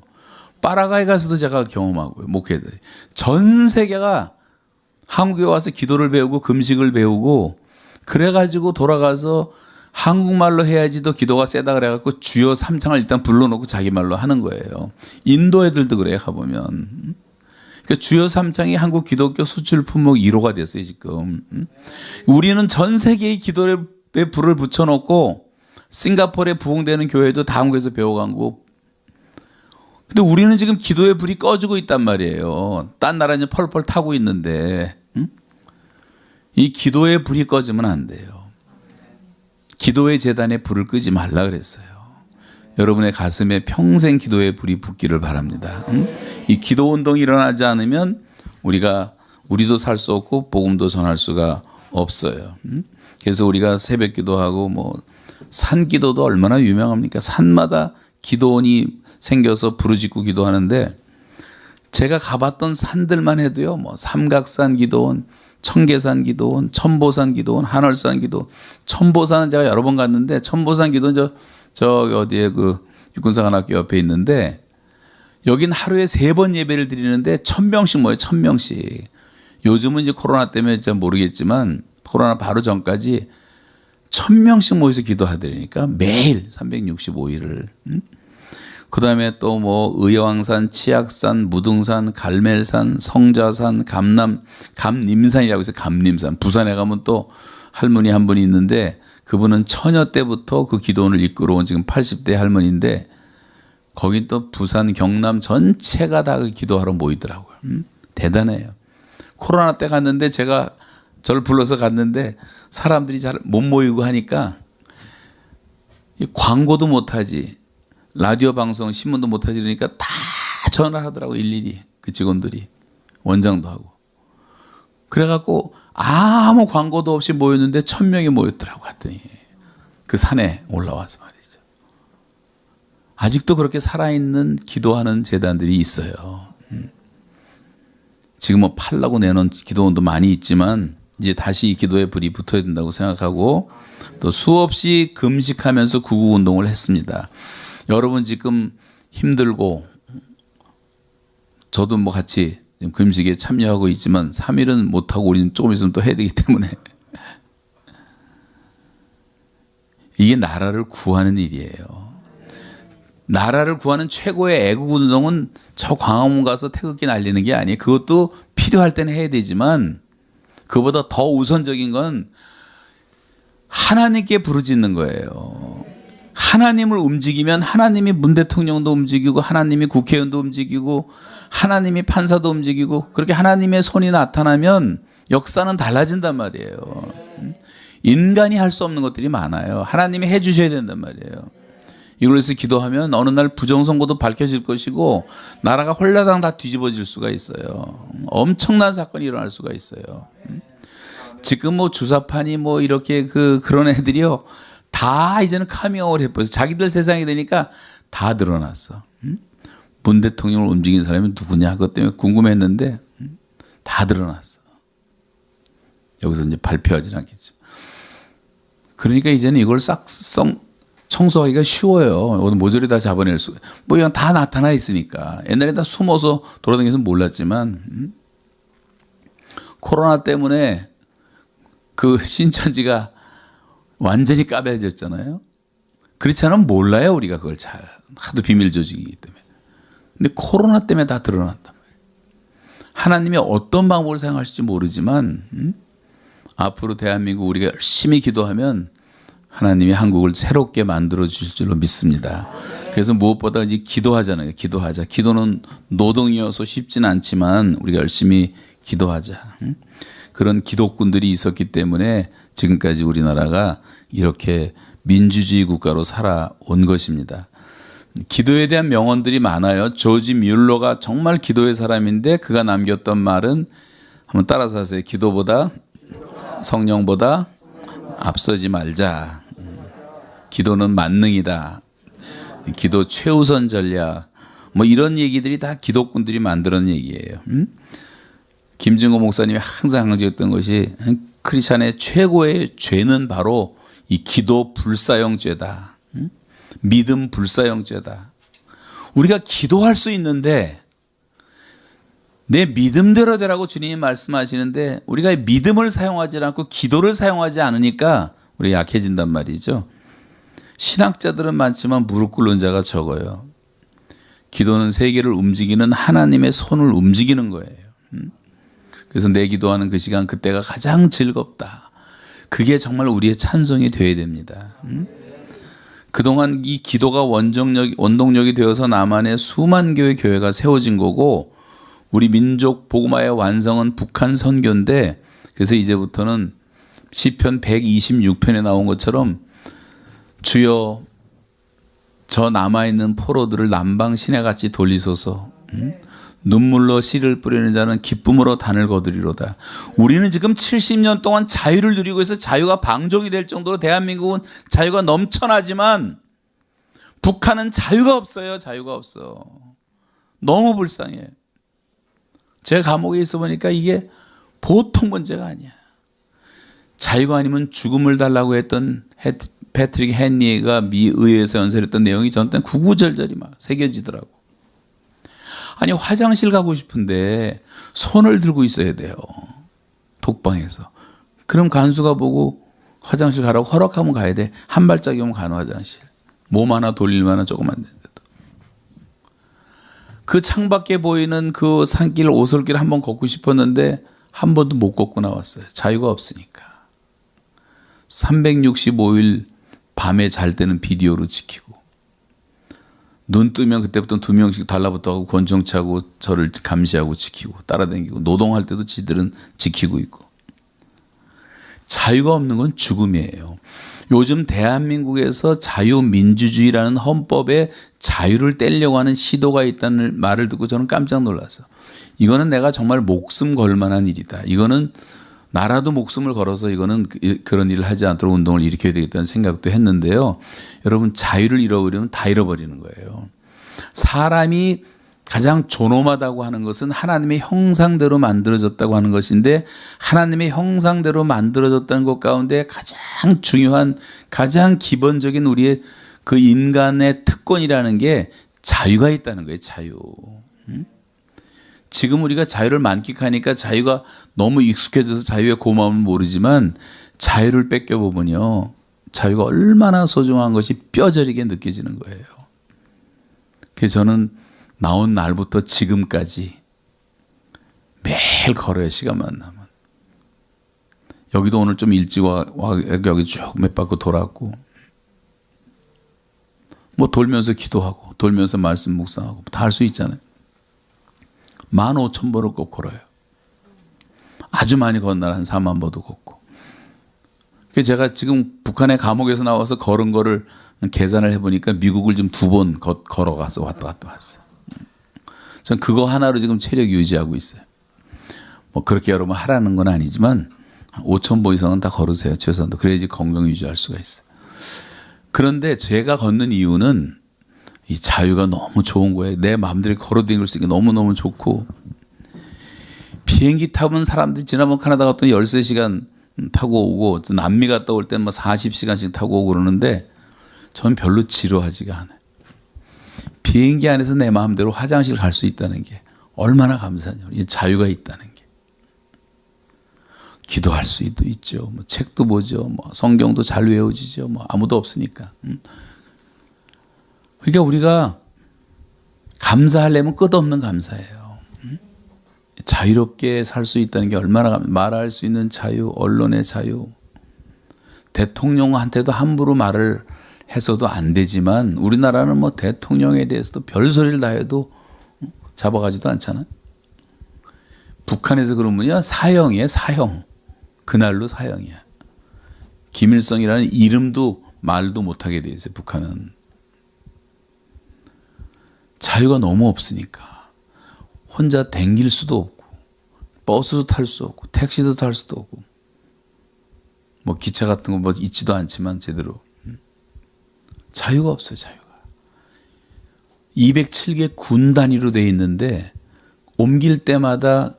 파라과이 가서도 제가 경험하고요. 목회들이 전 세계가 한국에 와서 기도를 배우고 금식을 배우고 그래가지고 돌아가서 한국말로 해야지도 기도가 세다 그래갖고 주여 삼창을 일단 불러놓고 자기 말로 하는 거예요. 인도 애들도 그래요. 가보면. 그러니까 주여 삼창이 한국 기독교 수출 품목 1호가 됐어요. 지금. 우리는 전 세계의 기도에 불을 붙여놓고 싱가포르에 부흥되는 교회도 다 한국에서 배워간 거고. 근데 우리는 지금 기도의 불이 꺼지고 있단 말이에요. 딴 나라는 펄펄 타고 있는데 이 기도의 불이 꺼지면 안 돼요. 기도의 재단에 불을 끄지 말라 그랬어요. 여러분의 가슴에 평생 기도의 불이 붙기를 바랍니다. 이 기도 운동이 일어나지 않으면 우리도 살 수 없고 복음도 전할 수가 없어요. 그래서 우리가 새벽 기도하고 뭐 산 기도도 얼마나 유명합니까? 산마다 기도원이 생겨서 부르짖고 기도하는데 제가 가봤던 산들만 해도요. 뭐 삼각산 기도원, 청계산 기도원, 천보산 기도원, 한월산 기도원. 천보산은 제가 여러 번 갔는데 천보산 기도원 저 어디에 그 육군사관학교 옆에 있는데 여긴 하루에 3번 예배를 드리는데 1000명씩 모여요. 1000명씩. 요즘은 이제 코로나 때문에 잘 모르겠지만 코로나 바로 전까지 1000명씩 모여서 기도하더라니까 매일 365일을. 그 다음에 또 뭐 의왕산, 치악산, 무등산, 갈멜산, 성자산, 감림산이라고 해서 감림산. 부산에 가면 또 할머니 한 분이 있는데 그분은 처녀 때부터 그 기도원을 이끌어온 지금 80대 할머니인데 거긴 또 부산, 경남 전체가 다 그 기도하러 모이더라고요. 대단해요. 코로나 때 갔는데 제가 저를 불러서 갔는데 사람들이 잘 못 모이고 하니까 광고도 못하지. 라디오 방송, 신문도 못하지. 그러니까 다 전화하더라고 일일이 그 직원들이. 원장도 하고. 그래갖고 아무 광고도 없이 모였는데 1000명이 모였더라고 갔더니 그 산에 올라와서 말이죠. 아직도 그렇게 살아있는 기도하는 재단들이 있어요. 지금 뭐 팔라고 내놓은 기도원도 많이 있지만 이제 다시 이 기도에 불이 붙어야 된다고 생각하고 또 수없이 금식하면서 구국운동을 했습니다. 여러분 지금 힘들고 저도 뭐 같이 금식에 참여하고 있지만 3일은 못하고 우리는 조금 있으면 또 해야 되기 때문에 이게 나라를 구하는 일이에요. 나라를 구하는 최고의 애국운동은 저 광화문 가서 태극기 날리는 게 아니에요. 그것도 필요할 때는 해야 되지만 그보다 더 우선적인 건 하나님께 부르짖는 거예요. 하나님을 움직이면 하나님이 문 대통령도 움직이고 하나님이 국회의원도 움직이고 하나님이 판사도 움직이고 그렇게 하나님의 손이 나타나면 역사는 달라진단 말이에요. 인간이 할 수 없는 것들이 많아요. 하나님이 해 주셔야 된단 말이에요. 이걸 위해서 기도하면 어느 날 부정선거도 밝혀질 것이고 나라가 홀라당 다 뒤집어질 수가 있어요. 엄청난 사건이 일어날 수가 있어요. 지금 뭐 주사파니 뭐 이렇게 그런 애들이요. 다 이제는 카밍아웃 해버려서 자기들 세상이 되니까 다 드러났어. 문 대통령을 움직인 사람이 누구냐 그것 때문에 궁금했는데 다 드러났어. 여기서 이제 발표하지는 않겠죠. 그러니까 이제는 이걸 싹 청소하기가 쉬워요. 모조리 다 잡아낼 수, 뭐 이건 다 나타나 있으니까. 옛날에 다 숨어서 돌아다녀서 몰랐지만 코로나 때문에 그 신천지가 완전히 까발려졌잖아요. 그렇지 않으면 몰라요. 우리가 그걸 잘. 하도 비밀 조직이기 때문에. 근데 코로나 때문에 다 드러났단 말이에요. 하나님이 어떤 방법을 사용하실지 모르지만 앞으로 대한민국 우리가 열심히 기도하면 하나님이 한국을 새롭게 만들어 주실 줄로 믿습니다. 그래서 무엇보다 이제 기도하잖아요. 기도하자. 기도는 노동이어서 쉽지는 않지만 우리가 열심히 기도하자. 그런 기도꾼들이 있었기 때문에 지금까지 우리나라가 이렇게 민주주의 국가로 살아온 것입니다. 기도에 대한 명언들이 많아요. 조지 뮬러가 정말 기도의 사람인데 그가 남겼던 말은 한번 따라서 하세요. 기도보다 성령보다 앞서지 말자. 기도는 만능이다. 기도 최우선 전략. 뭐 이런 얘기들이 다 기도꾼들이 만드는 얘기예요. 김증호 목사님이 항상 강조했던 것이 크리스찬의 최고의 죄는 바로 이 기도 불사용죄다. 믿음 불사용죄다. 우리가 기도할 수 있는데 내 믿음대로 되라고 주님이 말씀하시는데 우리가 믿음을 사용하지 않고 기도를 사용하지 않으니까 우리가 약해진단 말이죠. 신학자들은 많지만 무릎 꿇는 자가 적어요. 기도는 세계를 움직이는 하나님의 손을 움직이는 거예요. 그래서 내 기도하는 그 시간 그때가 가장 즐겁다. 그게 정말 우리의 찬송이 되어야 됩니다. 그동안 이 기도가 원동력이 되어서 남한에 수만 개의 교회가 세워진 거고 우리 민족 복음화의 완성은 북한 선교인데 그래서 이제부터는 시편 126편에 나온 것처럼 주여 저 남아있는 포로들을 남방 시내같이 돌리소서. 눈물로 씨를 뿌리는 자는 기쁨으로 단을 거두리로다. 우리는 지금 70년 동안 자유를 누리고 있어 자유가 방종이 될 정도로 대한민국은 자유가 넘쳐나지만 북한은 자유가 없어요. 자유가 없어. 너무 불쌍해. 제가 감옥에 있어 보니까 이게 보통 문제가 아니야. 자유가 아니면 죽음을 달라고 했던 패트릭 헨리가 미 의회에서 연설했던 내용이 저한테는 구구절절이 막 새겨지더라고. 아니 화장실 가고 싶은데 손을 들고 있어야 돼요. 독방에서. 그럼 간수가 보고 화장실 가라고 허락하면 가야 돼. 한 발짝이면 가는 화장실. 몸 하나 돌릴 만한 조그만 데도. 그 창밖에 보이는 그 산길 오솔길 한번 걷고 싶었는데 한 번도 못 걷고 나왔어요. 자유가 없으니까. 365일 밤에 잘 때는 비디오로 지키고 눈 뜨면 그때부터 2명씩 달라붙어가고 권총차고 저를 감시하고 지키고 따라다니고 노동할 때도 지들은 지키고 있고 자유가 없는 건 죽음이에요. 요즘 대한민국에서 자유민주주의라는 헌법에 자유를 떼려고 하는 시도가 있다는 말을 듣고 저는 깜짝 놀랐어요. 이거는 내가 정말 목숨 걸 만한 일이다. 이거는 나라도 목숨을 걸어서 이거는 그런 일을 하지 않도록 운동을 일으켜야 되겠다는 생각도 했는데요. 여러분 자유를 잃어버리면 다 잃어버리는 거예요. 사람이 가장 존엄하다고 하는 것은 하나님의 형상대로 만들어졌다고 하는 것인데 하나님의 형상대로 만들어졌다는 것 가운데 가장 중요한 가장 기본적인 우리의 그 인간의 특권이라는 게 자유가 있다는 거예요. 자유. 지금 우리가 자유를 만끽하니까 자유가 너무 익숙해져서 자유의 고마움을 모르지만 자유를 뺏겨보면요. 자유가 얼마나 소중한 것이 뼈저리게 느껴지는 거예요. 그래서 저는 나온 날부터 지금까지 매일 걸어요. 시간만 나면. 여기도 오늘 좀 일찍 와 여기 쭉 몇 바퀴 돌았고 뭐 돌면서 기도하고 돌면서 말씀 묵상하고 다 할 수 있잖아요. 15,000보를 꼭 걸어요. 아주 많이 걷는 날 한 4만 보도 걷고. 그래서 제가 지금 북한의 감옥에서 나와서 걸은 거를 계산을 해보니까 미국을 지금 2번 걸어가서 왔다 갔다 왔어요. 전 그거 하나로 지금 체력 유지하고 있어요. 뭐 그렇게 여러분 하라는 건 아니지만 5,000보 이상은 다 걸으세요. 최소한도. 그래야지 건강 유지할 수가 있어요. 그런데 제가 걷는 이유는 이 자유가 너무 좋은 거예요. 내 마음대로 걸어다닐 수 있는 게 너무너무 좋고 비행기 타본 사람들이 지난번 캐나다 갔더니 13시간 타고 오고 남미 갔다 올 때는 뭐 40시간씩 타고 오고 그러는데 전 별로 지루하지가 않아요. 비행기 안에서 내 마음대로 화장실 갈 수 있다는 게 얼마나 감사하냐. 이 자유가 있다는 게. 기도할 수도 있죠. 뭐 책도 보죠. 뭐 성경도 잘 외워지죠. 뭐 아무도 없으니까. 그러니까 우리가 감사하려면 끝없는 감사예요. 자유롭게 살 수 있다는 게 얼마나 말할 수 있는 자유, 언론의 자유. 대통령한테도 함부로 말을 해서도 안 되지만 우리나라는 뭐 대통령에 대해서도 별소리를 다 해도 잡아가지도 않잖아. 북한에서 그러면요 사형이에요. 사형. 그날로 사형이야. 김일성이라는 이름도 말도 못하게 돼 있어요. 북한은. 자유가 너무 없으니까 혼자 댕길 수도 없고 버스도 탈 수 없고 택시도 탈 수도 없고 뭐 기차 같은 거 뭐 있지도 않지만 제대로 자유가 없어요. 자유가. 207개 군 단위로 돼 있는데 옮길 때마다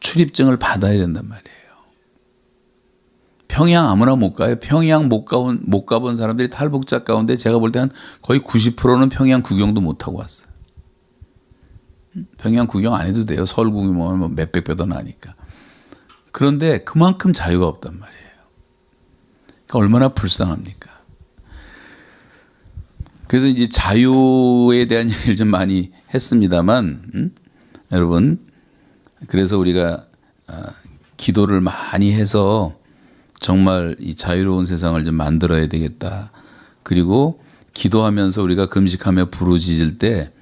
출입증을 받아야 된단 말이에요. 평양 아무나 못 가요. 평양 못 가본 사람들이 탈북자 가운데 제가 볼 때 한 거의 90%는 평양 구경도 못 하고 왔어요. 평양 구경 안 해도 돼요. 서울 구경은 뭐 몇백 배 더 나니까. 그런데 그만큼 자유가 없단 말이에요. 그러니까 얼마나 불쌍합니까? 그래서 이제 자유에 대한 얘기를 좀 많이 했습니다만, 여러분, 그래서 우리가 기도를 많이 해서 정말 이 자유로운 세상을 좀 만들어야 되겠다. 그리고 기도하면서 우리가 금식하며 부르짖을 때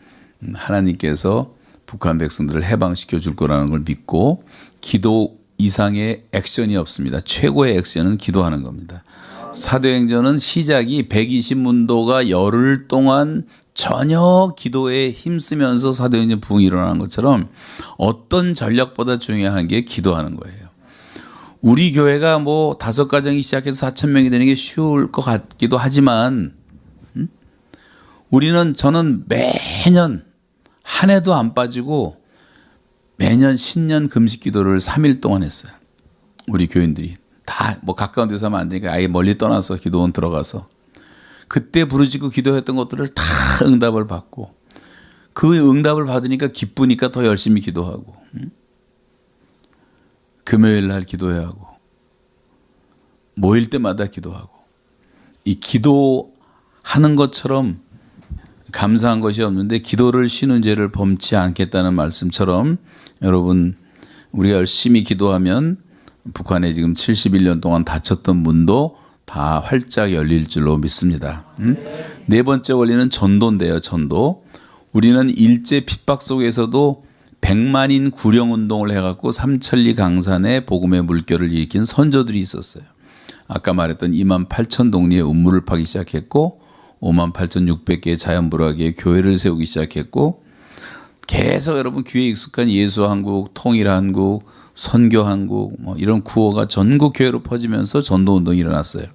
하나님께서 북한 백성들을 해방시켜 줄 거라는 걸 믿고 기도 이상의 액션이 없습니다. 최고의 액션은 기도하는 겁니다. 사도행전은 시작이 120문도가 열흘 동안 전혀 기도에 힘쓰면서 사도행전 부흥이 일어나는 것처럼 어떤 전략보다 중요한 게 기도하는 거예요. 우리 교회가 뭐 5가정이 시작해서 4,000명이 되는 게 쉬울 것 같기도 하지만 저는 매년 한 해도 안 빠지고 매년 신년 금식 기도를 3일 동안 했어요. 우리 교인들이 다 뭐 가까운 데서 하면 안 되니까 아예 멀리 떠나서 기도원 들어가서 그때 부르짖고 기도했던 것들을 다 응답을 받고 그 응답을 받으니까 기쁘니까 더 열심히 기도하고 금요일 날 기도해야 하고 모일 때마다 기도하고 이 기도하는 것처럼 감사한 것이 없는데 기도를 쉬는 죄를 범치 않겠다는 말씀처럼 여러분 우리가 열심히 기도하면 북한에 지금 71년 동안 닫혔던 문도 다 활짝 열릴 줄로 믿습니다. 네 번째 원리는 전도인데요. 전도. 우리는 일제 핍박 속에서도 100만인 구령운동을 해갖고 삼천리 강산에 복음의 물결을 일으킨 선조들이 있었어요. 아까 말했던 28,000동리의 운물을 파기 시작했고 58,600개의 자연불화기의 교회를 세우기 시작했고 계속 여러분 귀에 익숙한 예수한국, 통일한국, 선교한국 뭐 이런 구호가 전국 교회로 퍼지면서 전도운동이 일어났어요.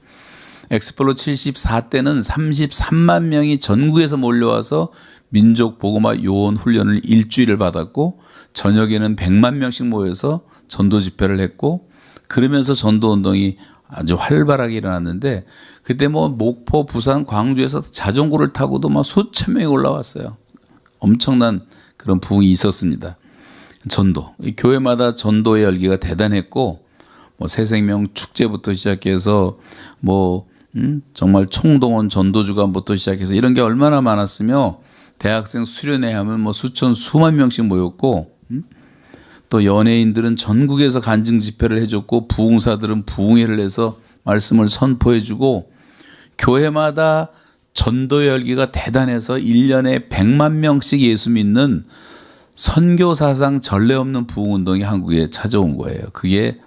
엑스폴로 74때는 33만 명이 전국에서 몰려와서 민족 복음화 요원 훈련을 일주일을 받았고 저녁에는 100만 명씩 모여서 전도 집회를 했고 그러면서 전도운동이 아주 활발하게 일어났는데 그때 뭐 목포, 부산, 광주에서 자전거를 타고도 막 수천 명이 올라왔어요. 엄청난 그런 부흥이 있었습니다. 전도. 교회마다 전도의 열기가 대단했고 뭐 새생명 축제부터 시작해서 뭐 정말 총동원 전도주간부터 시작해서 이런 게 얼마나 많았으며 대학생 수련회 하면 뭐 수천 수만 명씩 모였고 또 연예인들은 전국에서 간증 집회를 해줬고 부흥사들은 부흥회를 해서 말씀을 선포해주고 교회마다 전도의 열기가 대단해서 1년에 100만 명씩 예수 믿는 선교사상 전례 없는 부흥운동이 한국에 찾아온 거예요. 그게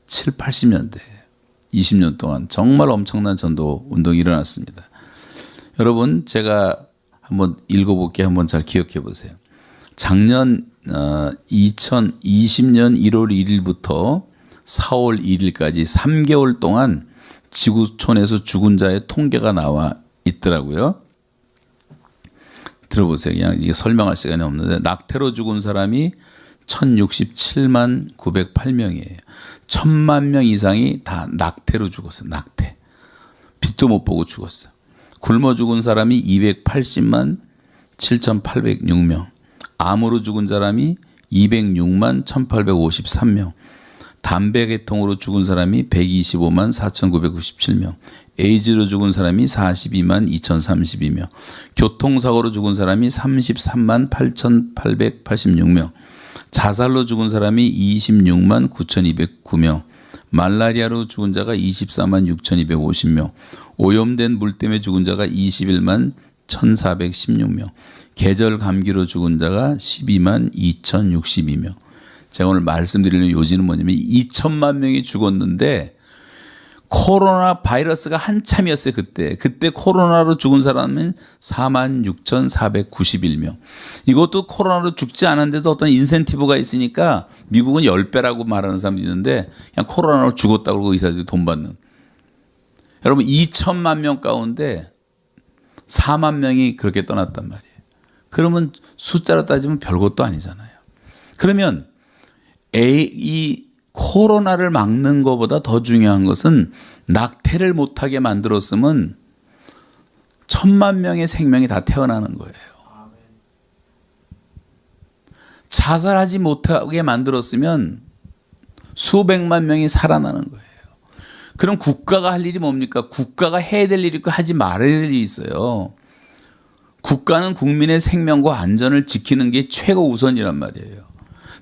7, 80년대 20년 동안 정말 엄청난 전도운동이 일어났습니다. 여러분 제가 한번 읽어볼게요. 한번 잘 기억해 보세요. 작년 2020년 1월 1일부터 4월 1일까지 3개월 동안 지구촌에서 죽은 자의 통계가 나와 있더라고요. 들어보세요. 그냥 이게 설명할 시간이 없는데 낙태로 죽은 사람이 1067만 908명이에요. 1000만 명 이상이 다 낙태로 죽었어요. 낙태. 빛도 못 보고 죽었어요. 굶어 죽은 사람이 280만 7806명. 암으로 죽은 사람이 206만 1853명. 담배계통으로 죽은 사람이 125만 4997명. 에이즈로 죽은 사람이 42만 2032명, 교통사고로 죽은 사람이 33만 8,886명, 자살로 죽은 사람이 26만 9,209명, 말라리아로 죽은 자가 24만 6,250명, 오염된 물 때문에 죽은 자가 21만 1,416명, 계절 감기로 죽은 자가 12만 2,062명. 제가 오늘 말씀드리는 요지는 뭐냐면 2천만 명이 죽었는데 코로나 바이러스가 한참이었어요. 그때 코로나로 죽은 사람은 4만 6,491명. 이것도 코로나로 죽지 않았는데도 어떤 인센티브가 있으니까 미국은 10배라고 말하는 사람도 있는데 그냥 코로나로 죽었다고 그러고 의사들이 돈 받는. 여러분 2천만 명 가운데 4만 명이 그렇게 떠났단 말이에요. 그러면 숫자로 따지면 별것도 아니잖아요. 그러면 이 코로나를 막는 것보다 더 중요한 것은 낙태를 못하게 만들었으면 1,000만 명의 생명이 다 태어나는 거예요. 자살하지 못하게 만들었으면 수백만 명이 살아나는 거예요. 그럼 국가가 할 일이 뭡니까? 국가가 해야 될 일이 있고 하지 말아야 될 일이 있어요. 국가는 국민의 생명과 안전을 지키는 게 최고 우선이란 말이에요.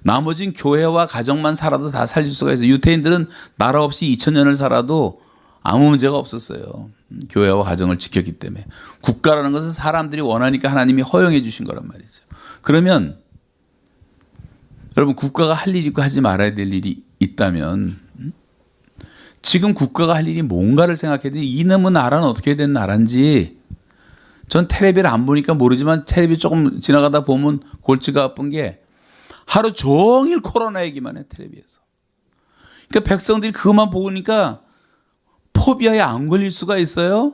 나머진 교회와 가정만 살아도 다 살릴 수가 있어요. 유태인들은 나라 없이 2000년을 살아도 아무 문제가 없었어요. 교회와 가정을 지켰기 때문에. 국가라는 것은 사람들이 원하니까 하나님이 허용해 주신 거란 말이죠. 그러면 여러분 국가가 할 일이 있고 하지 말아야 될 일이 있다면 지금 국가가 할 일이 뭔가를 생각해야 돼. 이놈의 나라는 어떻게 된 나라인지 전 텔레비를 안 보니까 모르지만 텔레비 조금 지나가다 보면 골치가 아픈 게 하루 종일 코로나 얘기만 해 텔레비에서. 그러니까 백성들이 그것만 보니까 포비아에 안 걸릴 수가 있어요?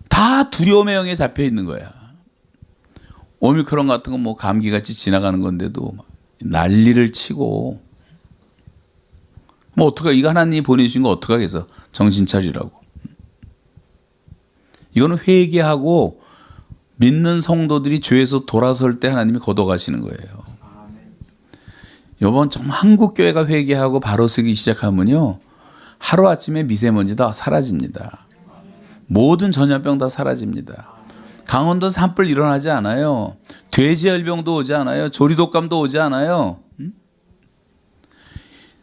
다 두려움의 영에 잡혀 있는 거야. 오미크론 같은 거 뭐 감기같이 지나가는 건데도 난리를 치고 뭐 어떡하 이거 하나님이 보내주신 거 어떡하겠어. 정신 차리라고. 이거는 회개하고 믿는 성도들이 죄에서 돌아설 때 하나님이 걷어가시는 거예요. 이번 좀 한국 교회가 회개하고 바로 서기 시작하면요 하루아침에 미세먼지 다 사라집니다. 모든 전염병 다 사라집니다. 강원도 산불 일어나지 않아요. 돼지열병도 오지 않아요. 조리독감도 오지 않아요.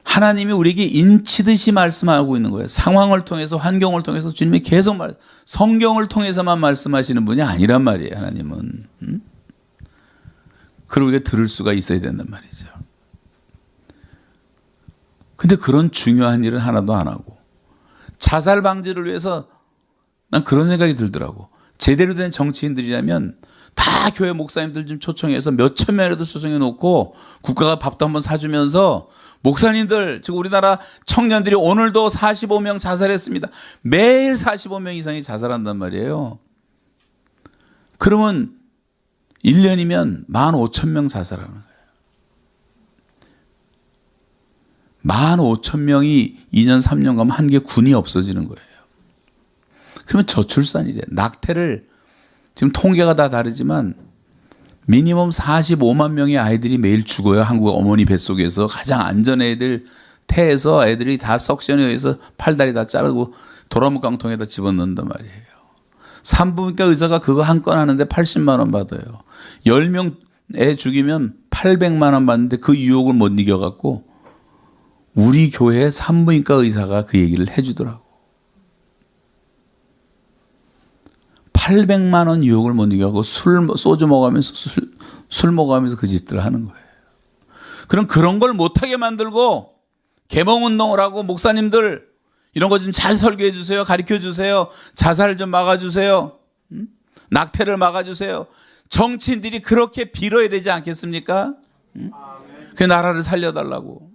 하나님이 우리에게 인치듯이 말씀하고 있는 거예요. 상황을 통해서 환경을 통해서 주님이 계속 성경을 통해서만 말씀하시는 분이 아니란 말이에요. 하나님은. 그리고 우리가 들을 수가 있어야 된단 말이죠. 근데 그런 중요한 일은 하나도 안 하고 자살 방지를 위해서 난 그런 생각이 들더라고. 제대로 된 정치인들이라면 다 교회 목사님들 좀 초청해서 몇천 명이라도 초청해 놓고 국가가 밥도 한번 사주면서 목사님들, 즉 우리나라 청년들이 오늘도 45명 자살했습니다. 매일 45명 이상이 자살한단 말이에요. 그러면 1년이면 15,000명 자살하는 거예요. 15,000명이 2년 3년 가면 한 개 군이 없어지는 거예요. 그러면 저출산이래. 낙태를 지금 통계가 다 다르지만 미니멈 45만 명의 아이들이 매일 죽어요. 한국 어머니 뱃속에서 가장 안전한 애들 태에서 애들이 다 석션에 의해서 팔다리 다 자르고 도라묵깡통에다 집어넣는단 말이에요. 산부인과 의사가 그거 한 건 하는데 80만 원 받아요. 10명 애 죽이면 800만 원 받는데 그 유혹을 못 이겨갖고 우리 교회 산부인과 의사가 그 얘기를 해주더라고. 800만 원 유혹을 못 이겨갖고 소주 먹으면서 술 먹으면서 그 짓들을 하는 거예요. 그럼 그런 걸 못하게 만들고 개몽운동을 하고 목사님들 이런 거 좀 잘 설교해 주세요. 가르쳐 주세요. 자살 좀 막아주세요. 낙태를 막아주세요. 정치인들이 그렇게 빌어야 되지 않겠습니까? 그 나라를 살려달라고.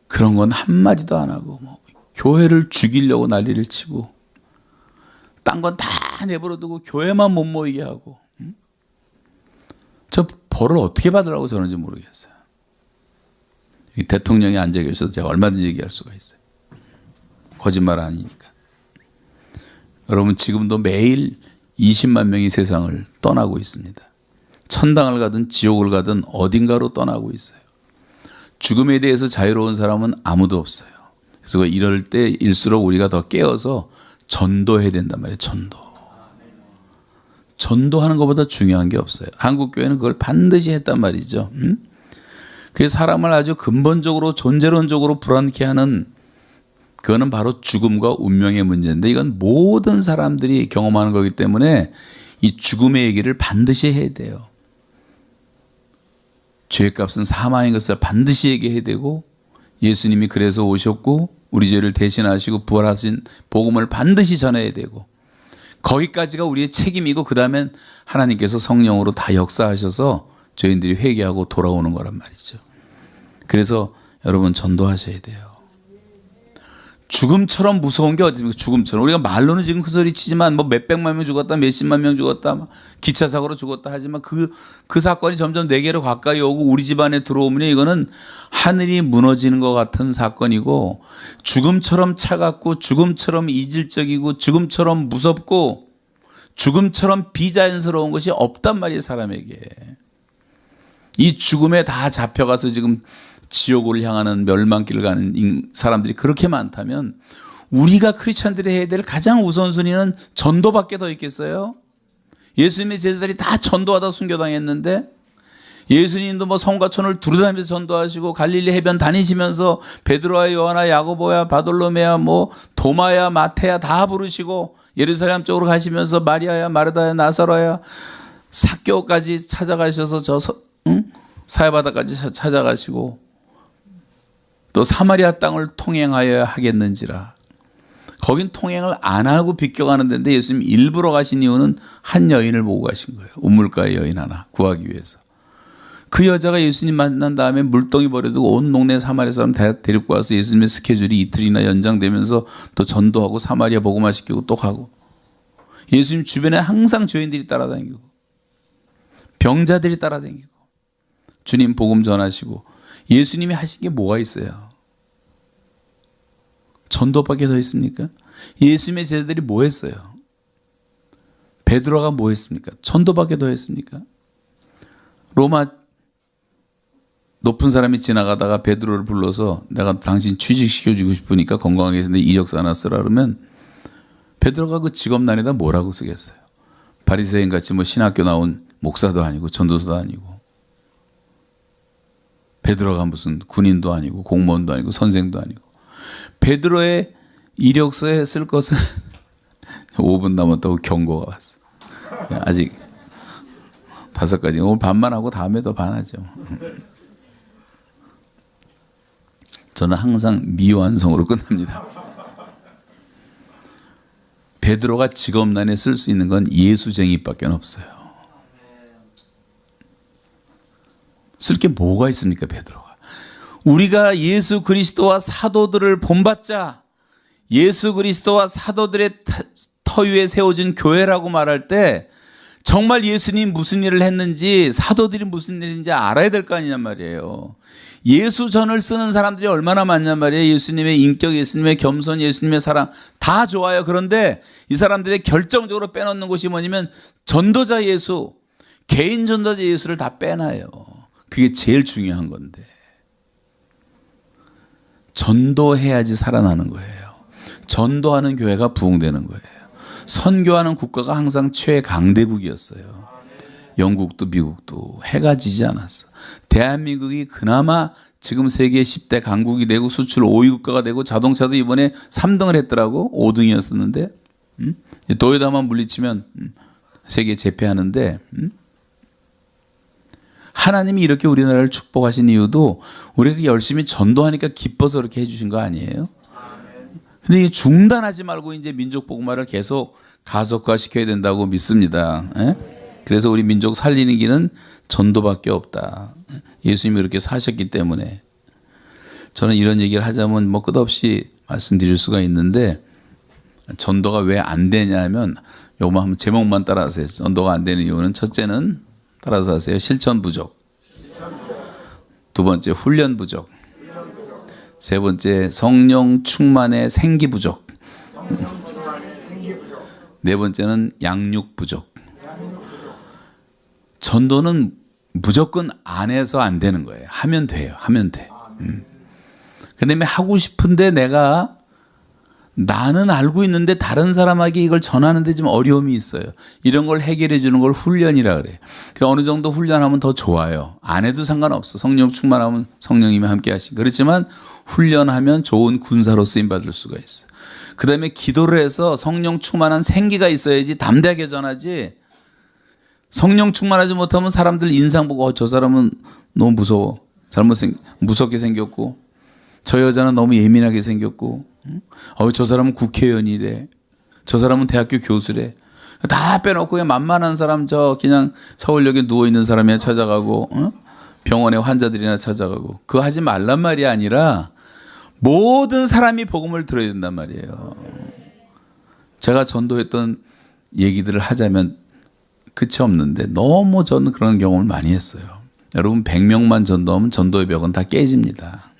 그런 건 한마디도 안 하고 뭐 교회를 죽이려고 난리를 치고 딴 건 다 내버려두고 교회만 못 모이게 하고. 저 벌을 어떻게 받으라고 저런지 모르겠어요. 대통령이 앉아 계셔서 제가 얼마든지 얘기할 수가 있어요. 거짓말 아니니까. 여러분 지금도 매일 20만 명이 세상을 떠나고 있습니다. 천당을 가든 지옥을 가든 어딘가로 떠나고 있어요. 죽음에 대해서 자유로운 사람은 아무도 없어요. 그래서 이럴 때일수록 우리가 더 깨어서 전도해야 된단 말이에요. 전도하는 것보다 중요한 게 없어요. 한국 교회는 그걸 반드시 했단 말이죠. 그게 사람을 아주 근본적으로 존재론적으로 불안케 하는, 그거는 바로 죽음과 운명의 문제인데, 이건 모든 사람들이 경험하는 거기 때문에 이 죽음의 얘기를 반드시 해야 돼요. 죄의 값은 사망인 것을 반드시 얘기해야 되고, 예수님이 그래서 오셨고 우리 죄를 대신하시고 부활하신 복음을 반드시 전해야 되고, 거기까지가 우리의 책임이고, 그 다음엔 하나님께서 성령으로 다 역사하셔서 죄인들이 회개하고 돌아오는 거란 말이죠. 그래서 여러분 전도하셔야 돼요. 죽음처럼 무서운 게 어디입니까? 죽음처럼. 우리가 말로는 지금 그 소리 치지만 뭐 몇백만 명 죽었다, 몇십만 명 죽었다, 기차 사고로 죽었다 하지만 그 사건이 점점 내게로 가까이 오고 우리 집안에 들어오면 이거는 하늘이 무너지는 것 같은 사건이고, 죽음처럼 차갑고 죽음처럼 이질적이고 죽음처럼 무섭고 죽음처럼 비자연스러운 것이 없단 말이에요. 사람에게. 이 죽음에 다 잡혀가서 지금 지옥을 향하는 멸망길을 가는 사람들이 그렇게 많다면, 우리가 크리스찬들이 해야 될 가장 우선순위는 전도밖에 더 있겠어요? 예수님의 제자들이 다 전도하다 순교당했는데, 예수님도 뭐 성과천을 두루다니면서 전도하시고 갈릴리 해변 다니시면서 베드로와 요한아 야고보야 바돌로메야 뭐 도마야 마태야 다 부르시고, 예루살렘 쪽으로 가시면서 마리아야 마르다야 나사로야 삭개오까지 찾아가셔서 사해바다까지 찾아가시고, 또 사마리아 땅을 통행하여야 하겠는지라. 거긴 통행을 안 하고 비껴가는 데인데 예수님 일부러 가신 이유는 한 여인을 보고 가신 거예요. 우물가의 여인 하나 구하기 위해서. 그 여자가 예수님 만난 다음에 물동이 버려두고 온 동네 사마리아 사람 다 데리고 와서 예수님의 스케줄이 이틀이나 연장되면서 또 전도하고 사마리아 복음화 시키고 또 가고, 예수님 주변에 항상 죄인들이 따라다니고 병자들이 따라다니고 주님 복음 전하시고, 예수님이 하신 게 뭐가 있어요? 전도밖에 더 있습니까? 예수님의 제자들이 뭐 했어요? 베드로가 뭐 했습니까? 전도밖에 더 했습니까? 로마 높은 사람이 지나가다가 베드로를 불러서 내가 당신 취직시켜주고 싶으니까 건강하게 해서 내 이력서 하나 쓰라 그러면 베드로가 그 직업란에다 뭐라고 쓰겠어요? 바리새인 같이 뭐 신학교 나온 목사도 아니고 전도사도 아니고, 베드로가 무슨 군인도 아니고 공무원도 아니고 선생도 아니고. 베드로의 이력서에 쓸 것은 5분 남았다고 경고가 왔어. 아직 5가지. 오늘 반만 하고 다음에도 반하죠. 저는 항상 미완성으로 끝납니다. 베드로가 직업란에 쓸 수 있는 건 예수쟁이밖에 없어요. 쓸 게 뭐가 있습니까, 베드로가? 우리가 예수 그리스도와 사도들을 본받자, 예수 그리스도와 사도들의 터 위에 세워진 교회라고 말할 때 정말 예수님 무슨 일을 했는지, 사도들이 무슨 일인지 알아야 될 거 아니냔 말이에요. 예수전을 쓰는 사람들이 얼마나 많냔 말이에요. 예수님의 인격, 예수님의 겸손, 예수님의 사랑 다 좋아요. 그런데 이 사람들이 결정적으로 빼놓는 것이 뭐냐면 전도자 예수, 개인 전도자 예수를 다 빼놔요. 그게 제일 중요한 건데, 전도해야지 살아나는 거예요. 전도하는 교회가 부흥되는 거예요. 선교하는 국가가 항상 최강대국이었어요. 영국도 미국도 해가 지지 않았어. 대한민국이 그나마 지금 세계 10대 강국이 되고 수출 5위 국가가 되고 자동차도 이번에 3등을 했더라고. 5등이었었는데 도요타만 물리치면 세계 제패하는데, 하나님이 이렇게 우리나라를 축복하신 이유도 우리가 열심히 전도하니까 기뻐서 그렇게 해주신 거 아니에요? 근데 이 중단하지 말고 이제 민족 복음화를 계속 가속화 시켜야 된다고 믿습니다. 그래서 우리 민족 살리는 길은 전도밖에 없다. 예수님이 그렇게 사셨기 때문에. 저는 이런 얘기를 하자면 뭐 끝없이 말씀드릴 수가 있는데, 전도가 왜 안 되냐면 요거 한번 제목만 따라하세요. 전도가 안 되는 이유는, 첫째는 따라서 하세요. 실천 부족. 두 번째 훈련 부족. 세 번째 성령 충만의 생기 부족. 네 번째는 양육 부족. 전도는 무조건 안 해서 안 되는 거예요. 하면 돼요. 하면 돼. 그다음에 하고 싶은데 나는 알고 있는데 다른 사람에게 이걸 전하는데 좀 어려움이 있어요. 이런 걸 해결해 주는 걸 훈련이라 그래요. 그 어느 정도 훈련하면 더 좋아요. 안 해도 상관없어. 성령 충만하면 성령님이 함께 하시고. 그렇지만 훈련하면 좋은 군사로 쓰임 받을 수가 있어요. 그다음에 기도를 해서 성령 충만한 생기가 있어야지 담대하게 전하지. 성령 충만하지 못하면 사람들 인상 보고 저 사람은 너무 무서워. 무섭게 생겼고 저 여자는 너무 예민하게 생겼고 저 사람은 국회의원이래. 저 사람은 대학교 교수래. 다 빼놓고 그냥 만만한 사람 그냥 서울역에 누워있는 사람이나 찾아가고 병원에 환자들이나 찾아가고 그거 하지 말란 말이 아니라 모든 사람이 복음을 들어야 된단 말이에요. 제가 전도했던 얘기들을 하자면 끝이 없는데 너무 저는 그런 경험을 많이 했어요. 여러분 100명만 전도하면 전도의 벽은 다 깨집니다.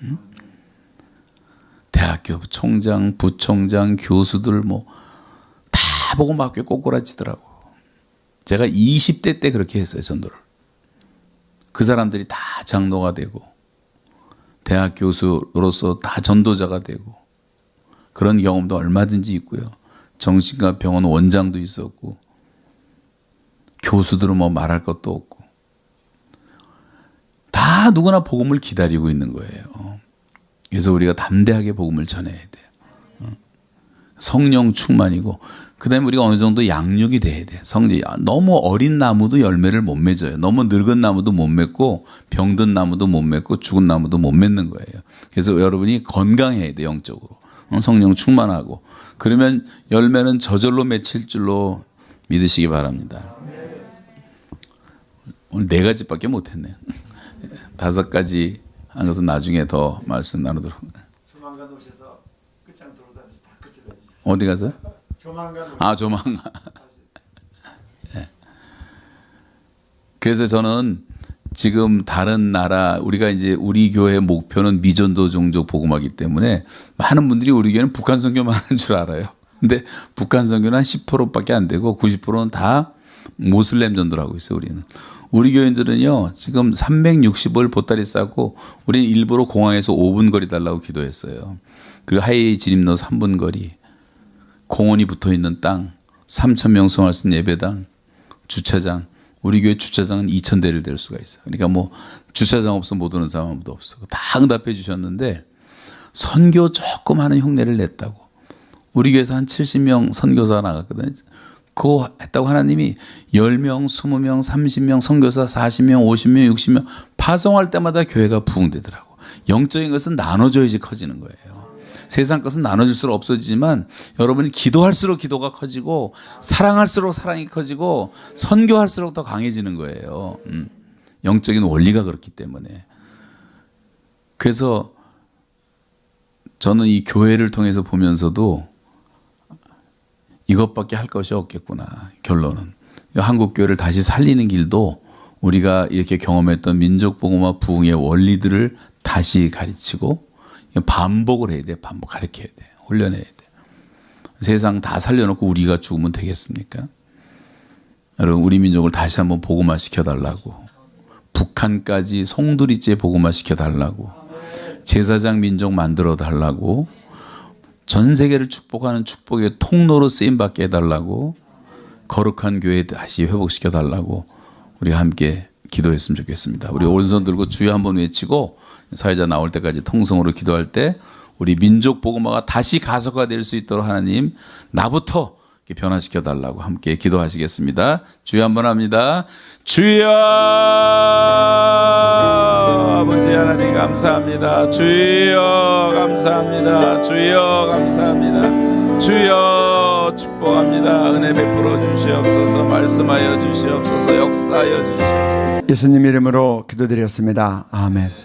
대학교 총장, 부총장, 교수들 다 보고 막 꼬꾸라치더라고. 제가 20대 때 그렇게 했어요, 전도를. 그 사람들이 다 장로가 되고 대학 교수로서 다 전도자가 되고 그런 경험도 얼마든지 있고요. 정신과 병원 원장도 있었고 교수들은 말할 것도 없고 다 누구나 복음을 기다리고 있는 거예요. 그래서 우리가 담대하게 복음을 전해야 돼요. 성령 충만이고 그다음에 우리가 어느 정도 양육이 돼야 돼요. 너무 어린 나무도 열매를 못 맺어요. 너무 늙은 나무도 못 맺고 병든 나무도 못 맺고 죽은 나무도 못 맺는 거예요. 그래서 여러분이 건강해야 돼요. 영적으로. 성령 충만하고 그러면 열매는 저절로 맺힐 줄로 믿으시기 바랍니다. 오늘 4가지밖에 못했네요. 5가지 한 것은 나중에 더 말씀 나누도록. 조만간 오셔서 끝장 돌아다니시 다 끝을 내주세요. 어디 가서? 조만간. 조만간. 네. 그래서 저는 지금 다른 나라 우리가 이제 우리 교회 목표는 미전도 종족 복음화이기 때문에 많은 분들이 우리 교회는 북한 선교만 하는 줄 알아요. 근데 북한 선교는 한 10%밖에 안 되고 90%는 다 모슬렘 전도를 하고 있어요. 우리 교인들은요 지금 360을 보따리 싸고 우리는 일부러 공항에서 5분 거리 달라고 기도했어요. 그 하이 진입로 3분 거리, 공원이 붙어있는 땅, 3,000명 성할 수 있는 예배당, 주차장. 우리 교회 주차장은 2,000대를 댈 수가 있어요. 그러니까 주차장 없으면 못 오는 사람 아무도 없어. 다 응답해 주셨는데 선교 조금 하는 흉내를 냈다고. 우리 교회에서 한 70명 선교사가 나갔거든요. 그거 했다고 하나님이 10명, 20명, 30명, 선교사 40명, 50명, 60명 파송할 때마다 교회가 부흥되더라고. 영적인 것은 나눠줘야지 커지는 거예요. 세상 것은 나눠줄수록 없어지지만 여러분이 기도할수록 기도가 커지고 사랑할수록 사랑이 커지고 선교할수록 더 강해지는 거예요. 영적인 원리가 그렇기 때문에. 그래서 저는 이 교회를 통해서 보면서도 이것밖에 할 것이 없겠구나. 결론은 한국 교회를 다시 살리는 길도 우리가 이렇게 경험했던 민족복음화 부흥의 원리들을 다시 가르치고 반복을 해야 돼. 반복 가르쳐야 돼. 훈련해야 돼. 세상 다 살려놓고 우리가 죽으면 되겠습니까? 여러분 우리 민족을 다시 한번 복음화 시켜달라고. 북한까지 송두리째 복음화 시켜달라고. 제사장 민족 만들어 달라고. 전 세계를 축복하는 축복의 통로로 쓰임받게 해달라고. 거룩한 교회 다시 회복시켜달라고 우리가 함께 기도했으면 좋겠습니다. 우리 오른손 들고 주여 한번 외치고 사회자 나올 때까지 통성으로 기도할 때 우리 민족 복음화가 다시 가속화될 수 있도록 하나님 나부터 변화시켜 달라고 함께 기도하시겠습니다. 주여 한번 합니다. 주여 아버지 하나님 감사합니다. 주여 감사합니다. 주여 감사합니다. 주여 축복합니다. 은혜 베풀어 주시옵소서. 말씀하여 주시옵소서. 역사하여 주시옵소서. 예수님 이름으로 기도드렸습니다. 아멘.